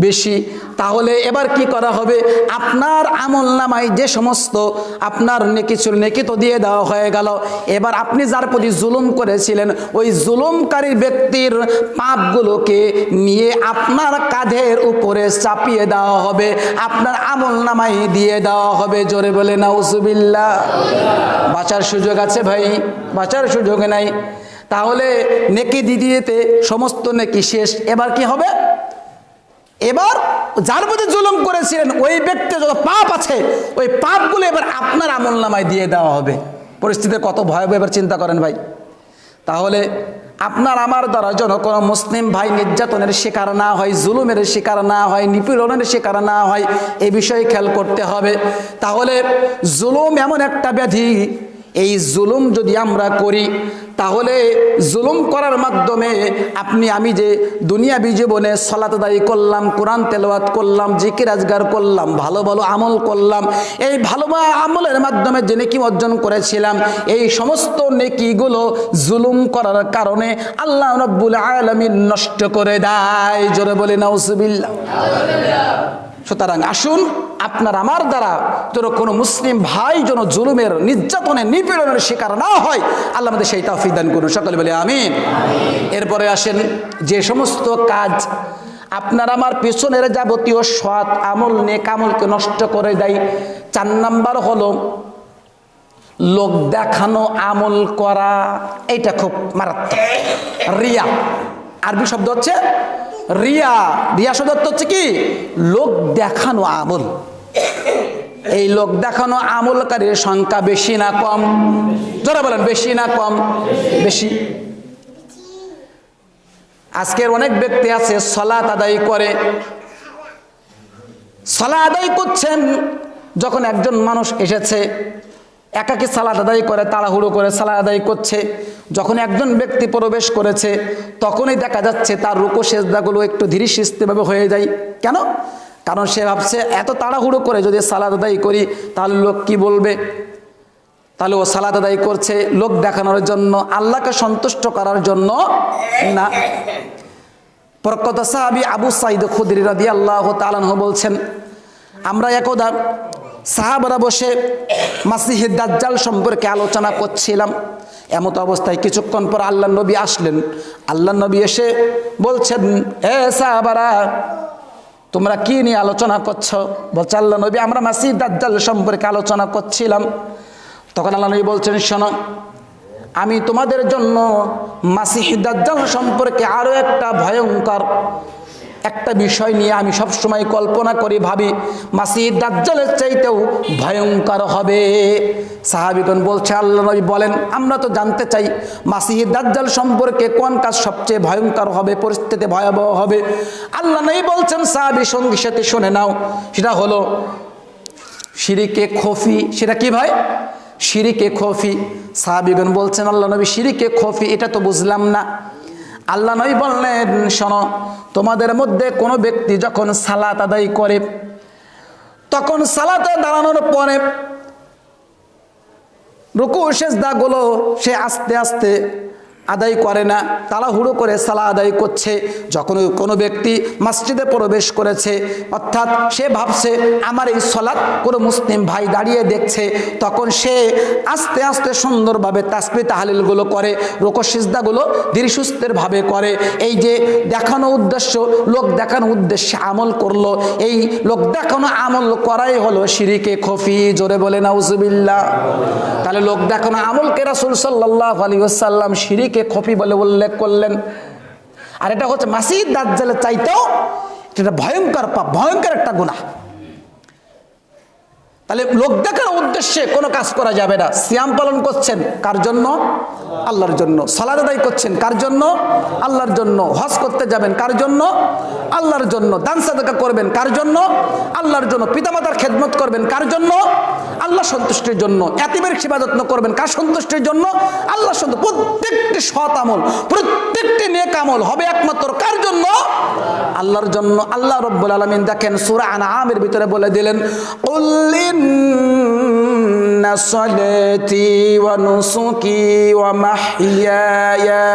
বেশি, তাহলে এবার কি করা হবে? আপনার আমলনামায় যে সমস্ত আপনার নেকি ছিল, নেকি তো দিয়ে দেওয়া হয়ে গেল, এবার আপনি যার প্রতি জুলুম করেছিলেন ওই জুলুমকারী ব্যক্তির পাপগুলোকে নিয়ে আপনার কাঁধের উপরে চাপিয়ে দেওয়া হবে, আপনার আমলনামায় দিয়ে দেওয়া হবে। জোরে বলে নাউজুবিল্লাহ। বাঁচার সুযোগ আছে ভাই? বাঁচার সুযোগ নাই। তাহলে নেকি দিতে সমস্ত নেকি শেষ। এবার কি হবে? এবার যার প্রতি জুলুম করেছিলেন ওই ব্যক্তির যত পাপ আছে ওই পাপগুলো এবার আপনার আমলনামায় দিয়ে দেওয়া হবে। পরিস্থিতি কত ভয়াবহ এবার চিন্তা করেন ভাই। তাহলে আপনার আমার দ্বারা যেন কোনো মুসলিম ভাই নির্যাতনের শিকার না হয়, জুলুমের শিকার না হয়, নিপীড়নের শিকার না হয়, এই বিষয়ে খেয়াল করতে হবে। তাহলে জুলুম এমন একটা ব্যাধি, এই জুলুম যদি আমরা করি, তাহলে জুলুম করার মাধ্যমে আপনি আমি যে দুনিয়াবি জীবনে সালাত আদায় করলাম, কোরআন তেলাওয়াত করলাম, জিকির আজগার করলাম, ভালো ভালো আমল করলাম, এই ভালো আমলের মাধ্যমে যে নেকি অর্জন করেছিলাম, এই সমস্ত নেকিগুলো জুলুম করার কারণে আল্লাহ রাব্বুল আলামিন নষ্ট করে দেয়। জোরে বলে নাউজুবিল্লাহ। সুতরাং আসুন, আপনার আমার দ্বারা যেন কোনো মুসলিম ভাই যেন জুলুমের, নির্যাতনের, নিপীড়নের শিকার না হয়, আল্লাহ আমাদের সেই তৌফিক দান করুন। সকলে বলে আমিন। এরপরে আসেন, যে সমস্ত কাজ আপনার আমার পিছনের যাবতীয় সৎ আমল, নেক আমলকে নষ্ট করে দেয়। 4 নাম্বার হলো লোক দেখানো আমল করা। এইটা খুব মারাত্মক। রিয়া, আরবি শব্দ হচ্ছে রিয়া। রিয়া শব্দ হচ্ছে কি? লোক দেখানো আমল। এই লোক দেখানো আমলকারীর সংখ্যা বেশি না কম? যারা বলেন বেশি না কম? বেশি। আজকের অনেক ব্যক্তি আছে সালাত আদায় করে, সালাত আদায় করছেন, যখন একজন মানুষ এসেছে একাকী সালাত আদায় করে, তাড়াহুড়ো করে সালাত আদায় করছে, যখন একজন ব্যক্তি প্রবেশ করেছে তখনই দেখা যাচ্ছে তার রুকু সেজদাগুলো একটু ধীরে সুস্থভাবে হয়ে যায়। কেন? কারণ সে ভাবছে এত তাড়াহুড়ো করে যদি সালাত আদায় করি তাহলে লোক কি বলবে, তাহলে ও সালাত আদায় করছে লোক দেখানোর জন্য, আল্লাহকে সন্তুষ্ট করার জন্য না। প্রখ্যাত সাহাবী আবু সাঈদ খুদরি রাদিয়াল্লাহু তাআলা আনহু বলছেন, আমরা একদা সাহাবারা বসে মাসিহে দাজ্জাল সম্পর্কে আলোচনা করছিলাম। এমত অবস্থায় কিছুক্ষণ পর আল্লাহর নবী আসলেন। আল্লাহর নবী এসে বলছেন, এ সাহাবারা, তোমরা কি নিয়ে আলোচনা করছো? বলছে আল্লাহ নবী, আমরা মাসিহে দাজ্জাল সম্পর্কে আলোচনা করছিলাম। তখন আল্লাহ নবী বলছেন, শোনো, আমি তোমাদের জন্য মাসিহে দাজ্জাল সম্পর্কে আরো একটা ভয়ঙ্কর একটা বিষয় নিয়ে আমি সবসময় কল্পনা করি, ভাবি মাসিহে দাজ্জালের চাইতেও ভয়ঙ্কর হবে। সাহাবীগণ বলছে, আল্লাহ নবী বলেন, আমরা তো জানতে চাই মাসিহে দাজ্জাল সম্পর্কে কোন কাজ সবচেয়ে ভয়ঙ্কর হবে, পরিস্থিতি ভয়াবহ হবে। আল্লাহ নবী বলছেন, সাহাবী সঙ্গী সাথে শুনে নাও, সেটা হলো শিরিকে খফি। সেটা কি ভাই? শিরিকে খফি। সাহাবীগণ বলছেন, আল্লাহ নবী শিরিকে খফি এটা তো বুঝলাম না। আল্লাহ নবী বললেন, শোনো, তোমাদের মধ্যে কোনো ব্যক্তি যখন সালাত আদায় করে, তখন সালাতে দাঁড়ানোর পরে রুকু সেজদাগুলো সে আস্তে আস্তে আদায় করে না, তাড়াহুড়ো করে সালাত আদায় করছে। যখন কোনো ব্যক্তি মসজিদে প্রবেশ করেছে, অর্থাৎ সে ভাবছে আমার এই সালাত কোনো মুসলিম ভাই দাঁড়িয়ে দেখছে, তখন সে আস্তে আস্তে সুন্দরভাবে তাসবিহ তাহলিলগুলো করে, রুকু সিজদাগুলো ধীরে সুস্থিরভাবে করে। এই যে দেখানো উদ্দেশ্য, লোক দেখানো উদ্দেশ্যে আমল করলো, এই লোক দেখানো আমল করাই হলো শিরিকে খফি। জোরে বলে নাউজুবিল্লাহ। তাহলে লোক দেখানো আমলকে রাসূল সাল্লাল্লাহু আলাইহি ওয়াসাল্লাম শিরিক কে খফি বলে উল্লেখ করলেন। আর এটা হচ্ছে মাসিহে দাজ্জালের চাইতেও এটা ভয়ঙ্কর পাপ, ভয়ঙ্কর একটা গুনাহ। তাহলে লোক দেখানোর উদ্দেশ্যে কোনো কাজ করা যাবে না। সিয়াম পালন করছেন কার জন্য? আল্লাহর জন্য। সালাত আদায় করছেন কার জন্য? আল্লাহর জন্য। হজ করতে যাবেন কার জন্য? আল্লাহর জন্য। দান সাদাকা করবেন কার জন্য? আল্লাহর জন্য। পিতামাতার খেদমত করবেন কার জন্য? আল্লাহ সন্তুষ্টির জন্য। এতিমের সেবা যত্ন করবেন কার সন্তুষ্টির জন্য? আল্লাহ সন্তুষ্ট। প্রত্যেকটি সৎ আমল, প্রত্যেকটি নেক আমল হবে একমাত্র কার জন্য? আল্লাহর জন্য। আল্লাহ রাব্বুল আলামিন দেখেন সূরা আনআমের ভিতরে বলে দিলেন, কুল ইন্না সালাতি ওয়া নুসুকি ওয়া মাহইয়ায়া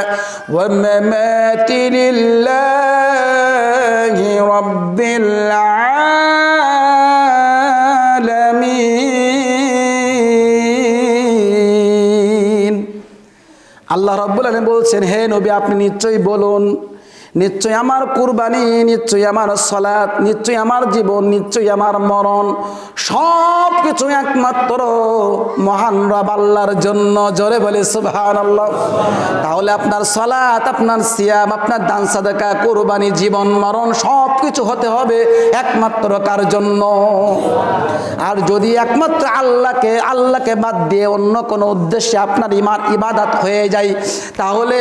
ওয়া মামাতি লিল্লাহি রাব্বিল আলামিন। আল্লাহ রাব্বুল আলামিন বলছেন, হে নবী, আপনি নিশ্চয়ই বলুন, নিশ্চয়ই আমার কুরবানি, নিশ্চয়ই আমার সালাত, নিশ্চয়ই আমার জীবন, নিশ্চয়ই আমার মরণ, সব কিছু একমাত্র মহান রব আল্লাহর জন্য। জোরে বলে সুবহানাল্লাহ। তাহলে আপনার সালাত, আপনার সিয়াম, আপনার দান সাদাকা, কুরবানি, জীবন মরণ সব কিছু হতে হবে একমাত্র কার জন্য? আর যদি একমাত্র আল্লাহকে বাদ দিয়ে অন্য কোনো উদ্দেশ্যে আপনার ইবাদত হয়ে যায়, তাহলে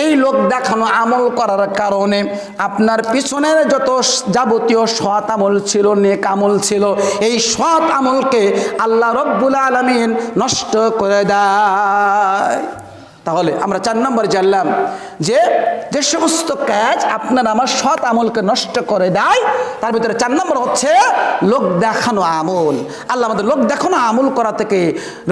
এই লোক দেখানো আমল করার কারণে আপনার পিছনের যত যাবতীয় সৎ আমল ছিল, নেক আমল ছিল, এই সৎ আমলকে আল্লাহ রব্বুল আলামিন নষ্ট করে দেয়। তাহলে আমরা 4 নম্বর জানলাম যে যে সমস্ত কাজ আপনার আমার সৎ আমলকে নষ্ট করে দেয়, তার ভিতরে 4 নম্বর হচ্ছে লোক দেখানো আমল। আল্লাহ আমাদের লোক দেখানো আমল করা থেকে,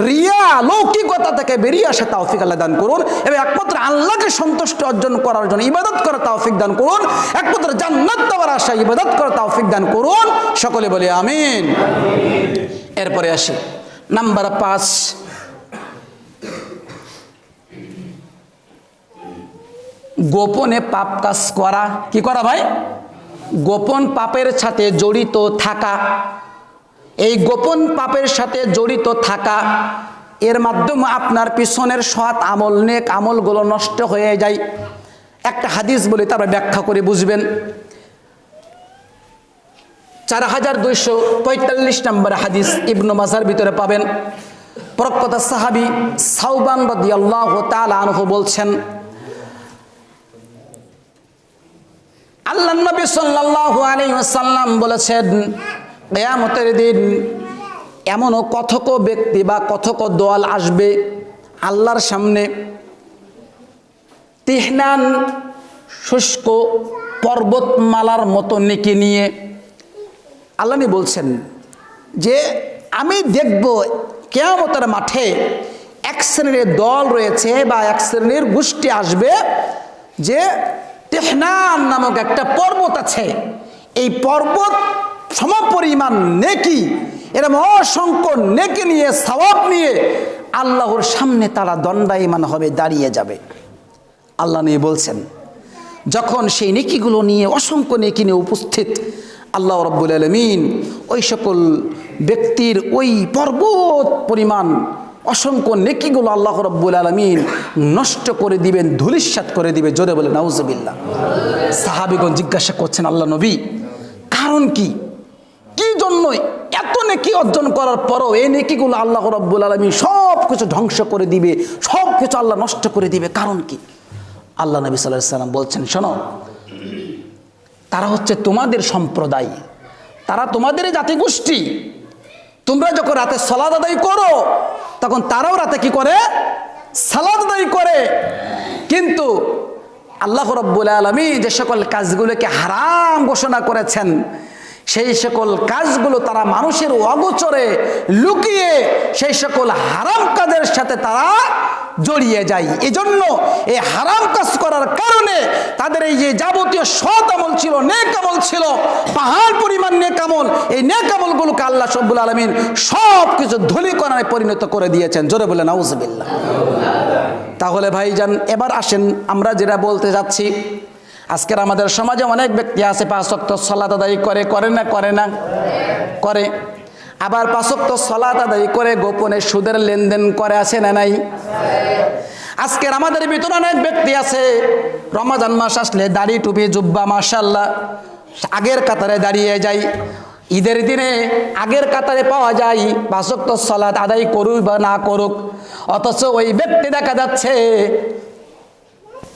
রিয়া লৌকিকতা থেকে বেরিয়ে আসা তৌফিক আল্লাহ দান করুন, এবং একমাত্র আল্লাহকে সন্তুষ্ট অর্জন করার জন্য ইবাদত করার তৌফিক দান করুন, একমাত্র জান্নাত পাওয়ার আশা ইবাদত করার তৌফিক দান করুন। সকলে বলি আমিন। এরপরে আসি নাম্বার 5, গোপনে পাপ কাজ করা। কি করা ভাই? গোপন পাপের সাথে জড়িত থাকা। এই গোপন পাপের সাথে জড়িত থাকা, এর মাধ্যমে আপনার পিছনের সৎ আমল, নেক আমলগুলো নষ্ট হয়ে যায়। একটা হাদিস বলি, তারপর ব্যাখ্যা করে বুঝবেন। 4245 নম্বর হাদিস ইবনে মাজার ভিতরে পাবেন। প্রখ্যাত সাহাবী সাওবান রাদিয়াল্লাহু তাআলা আনহু বলছেন, আল্লাহর নবী সাল্লাল্লাহু আলাইহি ওয়াসাল্লাম বলেছেন, কিয়ামতের দিন এমন কথক ব্যক্তি বা কথক দল আসবে আল্লাহর সামনে, তিহনান শুষ্ক পর্বতমালার মতো নেকি নিয়ে। আল্লাহ বলছেন যে আমি দেখব কিয়ামতের মাঠে এক শ্রেণীর দল রয়েছে বা এক শ্রেণীর গোষ্ঠী আসবে, যে তিহনান নামক একটা পর্বত আছে, এই পর্বত সমপরিমাণ নেকি, এরকম অসংখ্য নেকি নিয়ে, সওয়াব নিয়ে আল্লাহর সামনে তারা দণ্ডায়মান হবে, দাঁড়িয়ে যাবে। আল্লাহ নিয়ে বলছেন, যখন সেই নেকিগুলো নিয়ে, অসংখ্য নেকি নিয়ে উপস্থিত, আল্লাহ রাব্বুল আলামিন ওই সকল ব্যক্তির ওই পর্বত পরিমাণ অসংখ্য নেকিগুলো আল্লাহ রাব্বুল আলামিন নষ্ট করে দিবেন, ধূলিসাৎ করে দিবে। জোরে বলে নাউজুবিল্লাহ। সাহাবীগণ জিজ্ঞাসা করছেন, আল্লাহ নবী, কারণ কি? কি জন্য এত নেকি অর্জন করার পরও এই নেকিগুলো আল্লাহ রাব্বুল আলামিন সব কিছু ধ্বংস করে দিবে, সব কিছু আল্লাহ নষ্ট করে দিবে, কারণ কি? আল্লাহ নবী সাল্লাল্লাহু আলাইহি সাল্লাম বলছেন, শোনো, তারা হচ্ছে তোমাদের সম্প্রদায়, তারা তোমাদের জাতিগোষ্ঠী। তোমরা যখন রাতে সালাত আদায় করো, তখন তারাও রাতে কি করে? সালাত আদায় করে। কিন্তু আল্লাহ রাব্বুল আলামিন যে সকল কাজগুলোকে হারাম ঘোষণা করেছেন, সেই সকল কাজগুলো তারা মানুষের অগোচরে লুকিয়ে সেই সকল হারাম কাজের সাথে তারা জড়িয়ে যায়। এজন্য এই হারাম কাজ করার কারণে তাদের এই যে যাবতীয় সৎ আমল ছিল, নেক আমল ছিল, পাহাড় পরিমাণ নেক আমল, এই নেক আমলগুলোকে আল্লাহ রাব্বুল আলামিন সব কিছু ধূলিকণায় পরিণত করে দিয়েছেন। জোরে বলে নাউজুবিল্লাহ। তাহলে ভাইজান, এবার আসেন আমরা যেটা বলতে যাচ্ছি। আজকের আমাদের সমাজে অনেক ব্যক্তি আছে 5 ওয়াক্ত সালাত আদায় করে, করে না? করে না? করে। আবার 5 ওয়াক্ত সালাত আদায় করে গোপনে সুদের লেনদেন করে, আছে না নাই? আজকের আমাদের ভিতরে অনেক ব্যক্তি আছে, রমজান মাস আসলে দাড়ি টুপি জুব্বা মাশাআল্লাহ আগের কাতারে দাঁড়িয়ে যায়। ঈদের দিনে আগের কাতারে পাওয়া যায়, 5 ওয়াক্ত সালাত আদায় করুক বা না করুক, অথচ ওই ব্যক্তি দেখা যাচ্ছে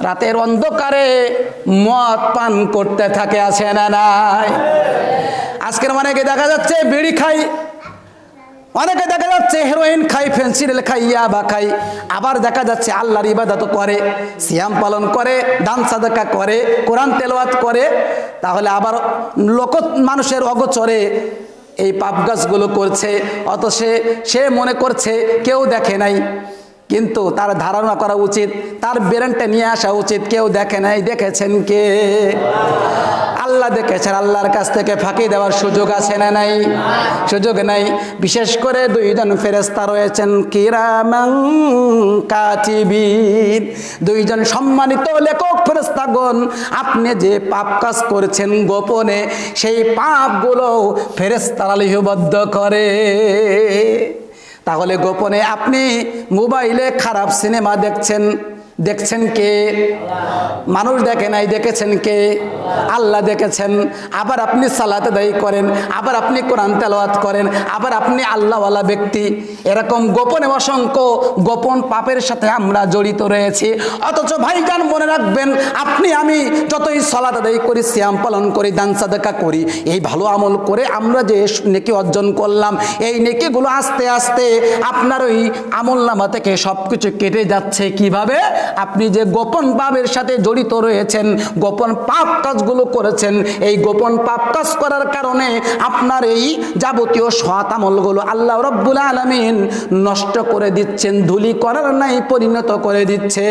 রাতের অন্ধকারে মদ পান করতে থাকে, আছে না নাই? আজকের অনেকে দেখা যাচ্ছে বিড়ি খাই, অনেকে দেখা যাচ্ছে হেরোইন খাই, ফেন্সিডিল খাই, ইয়াবা খাই। আবার দেখা যাচ্ছে আল্লাহর ইবাদত করে, সিয়াম পালন করে, দান সাদাকা করে, কোরআন তেলাওয়াত করে। তাহলে আবার মানুষের অগোচরে এই পাপ কাজগুলো করছে, অথচ সে মনে করছে কেউ দেখে নাই। কিন্তু তার ধারণা করা উচিত, তার ব্রেনটা নিয়ে আসা উচিত, কেউ দেখে নাই, দেখেছেন কে? আল্লাহ দেখেছেন। আল্লাহর কাছ থেকে ফাঁকি দেওয়ার সুযোগ আছে না নাই? সুযোগ নাই। বিশেষ করে 2 জন ফেরেশতা রয়েছেন, কিরামান কাতিবিন, 2 জন সম্মানিত লেখক ফেরেশতাগণ। আপনি যে পাপ কাজ করেছেন গোপনে, সেই পাপগুলো ফেরেশতারা লিপিবদ্ধ করে। তাহলে গোপনে আপনি মোবাইলে খারাপ সিনেমা দেখছেন, দেখছেন কে? মানুষ দেখে নাই, দেখেছেন কে? আল্লাহ দেখেছেন। আবার আপনি সালাত আদায় করেন, আবার আপনি কোরআন তেলাওয়াত করেন, আবার আপনি আল্লাহওয়ালা ব্যক্তি। এরকম গোপনে অসংখ্য গোপন পাপের সাথে আমরা জড়িত রয়েছি। অথচ ভাইজান মনে রাখবেন, আপনি আমি যতই সালাত আদায় করি, সিয়াম পালন করি, দান সাদাকা করি, এই ভালো আমল করে আমরা যে নেকি অর্জন করলাম, এই নেকিগুলো আস্তে আস্তে আপনার ওই আমলনামা থেকে সব কিছু কেটে যাচ্ছে। কিভাবে? আপনি যে গোপন পাপের সাথে জড়িত রয়েছেন, গোপন পাপ কাজগুলো করেছেন, এই গোপন পাপ কাজ করার কারণে আপনার এই যাবতীয় সৎ আমলগুলো আল্লাহ রাব্বুল আলামিন নষ্ট করে দিচ্ছেন, ধুলি করার নাই পরিণত করে দিচ্ছে।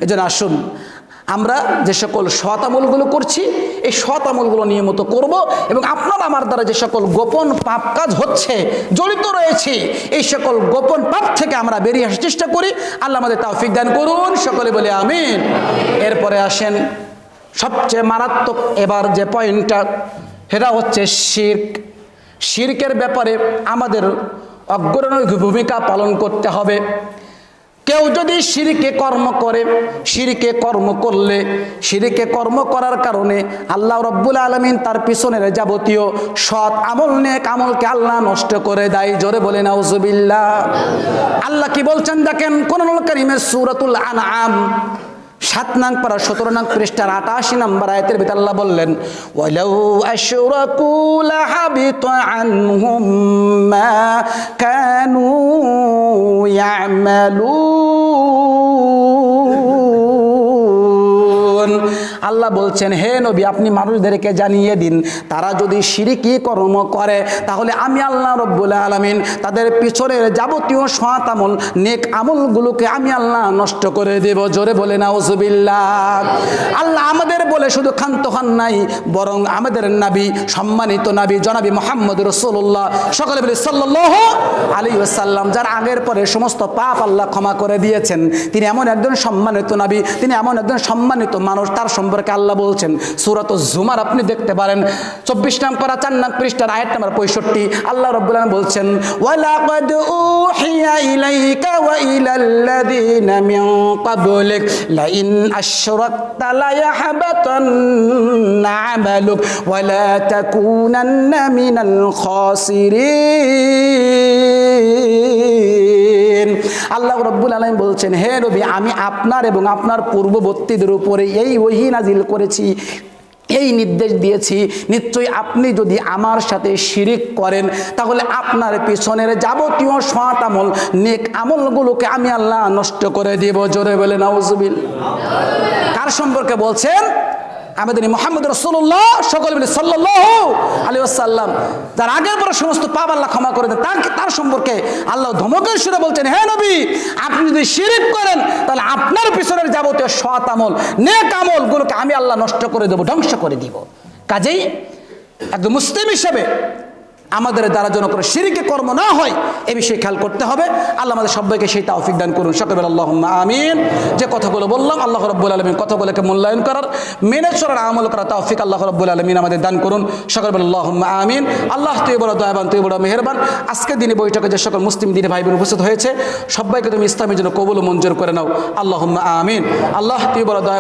এজন্য আসুন আমরা যে সকল সৎ আমলগুলো করছি, এই সৎ আমলগুলো নিয়মিত করব, এবং আপনার আমার দ্বারা যে সকল গোপন পাপ কাজ হচ্ছে, জড়িত রয়েছে, এই সকল গোপন পাপ থেকে আমরা বেরিয়ে আসার চেষ্টা করি। আল্লাহ আমাদের তৌফিক দান করুন, সকলে বলে আমিন। এরপরে আসেন সবচেয়ে মারাত্মক এবার যে পয়েন্টটা, সেটা হচ্ছে শিরক। শিরকের ব্যাপারে আমাদের অগ্রণী ভূমিকা পালন করতে হবে। কেউ যদি শিরকে কর্ম করে, শিরকে কর্ম করলে, শিরকে কর্ম করার কারণে আল্লাহ রাব্বুল আলামিন তার পিছনের যাবতীয় সৎ আমল, নেক আমলকে আল্লাহ নষ্ট করে দেয়। জোরে বলে নাউজুবিল্লাহ। আল্লাহ কি বলছেন দেখেন, কোরআনুল কারীমের সূরাতুল আনআম 7 নং পারা 17 নং পৃষ্ঠার 88 নম্বর আয়াতের ভিতরে আল্লাহ বললেন, ওয়ালাউ আশরাকু লাহাবিতা আনহুম মা কানু ইয়ামালুন। আল্লাহ বলছেন, হে নবী আপনি মানুষদেরকে জানিয়ে দিন, তারা যদি শিরকি কর্ম করে তাহলে আমি আল্লাহ রাব্বুল আলামিন তাদের পিছনের যাবতীয় সৎ আমল, নেক আমলগুলোকে আমি আল্লাহ নষ্ট করে দেব। জোরে বলে নাউজুবিল্লাহ। আল্লাহ আমাদের বলে শুধু ক্ষান্ত হন নাই, বরং আমাদের নবী, সম্মানিত নবী জনাবি মুহাম্মদ রাসূলুল্লাহ, সকলে বলে সাল্লাল্লাহু আলাইহি ওয়াসাল্লাম, যার আগের পরে সমস্ত পাপ আল্লাহ ক্ষমা করে দিয়েছেন, তিনি এমন একজন সম্মানিত নবী, তিনি এমন একজন সম্মানিত মানুষ, তার সম্পর্কে আল্লাহ বলছেন সূরাতুজ জুমার আপনি দেখতে পারেন 24 নং পারা 4 নং পৃষ্ঠার আয়াত নম্বর 65। আল্লাহ রাব্বুল আলামিন বলছেন, ওয়ালাকাদ উহিয়া ইলাইকা ওয়া ইলাল্লাযিনা মিন ক্বাবলিক লাইন আশরাকতা লায়াহবাতান্না আমালুক ওয়া লা তাকুনান্না মিনাল খাসিরিন। আল্লাহ রাব্বুল আলামিন বলছেন, হে নবী আমি আপনার এবং আপনার পূর্ববর্তীদের উপরে এই ওহী নাজিল করেছি, এই নির্দেশ দিয়েছি, নিশ্চয়ই আপনি যদি আমার সাথে শিরিক করেন তাহলে আপনার পিছনের যাবতীয় সৎ আমল, নেক আমলগুলোকে আমি আল্লাহ নষ্ট করে দেব। জোরে বলে নাউজুবিল্লাহ। কার সম্পর্কে বলছেন? আমাদের মুহাম্মদ রাসূলুল্লাহ, সকলে বলে সাল্লাল্লাহু আলাইহি ওয়াসাল্লাম, যার আগের পরে সমস্ত পাপ আল্লাহ ক্ষমা করে দেন, তার সম্পর্কে আল্লাহ ধমকের সুরে বলছেন, হে নবী আপনি যদি শিরক করেন তাহলে আপনার পিছনের যাবতীয় সৎ আমল, নেক আমলগুলোকে আমি আল্লাহ নষ্ট করে দেব, ধ্বংস করে দিব। কাজেই একজন মুসলিম হিসেবে আমাদের দ্বারা যেন কোনো শিরকি কর্ম না হয় এ বিষয়ে খেয়াল করতে হবে। আল্লাহ আমাদের সবাইকে সেই তৌফিক দান করুন, সকলে বলে আল্লাহুম্মা আমিন। যে কথাগুলো বললাম আল্লাহ রাব্বুল আলামিন কথাগুলোকে মূল্যায়ন করার, মেনে চলার, আমল করার তৌফিক আল্লাহ রাব্বুল আলামিন আমাদের দান করুন, সকলে বলে আল্লাহুম্মা আমিন। আল্লাহ তুই বড় দয়াবান, তুই বড় মেহেরবান। আজকের দিনে বৈঠকে যে সকল মুসলিম দিনী ভাই বোন উপস্থিত হয়েছে সবাইকে তুমি ইসলামের জন্য কবুল ও মঞ্জুর করে নাও, আল্লাহুম্মা আমিন। আল্লাহ তুই বড় দয়াবান।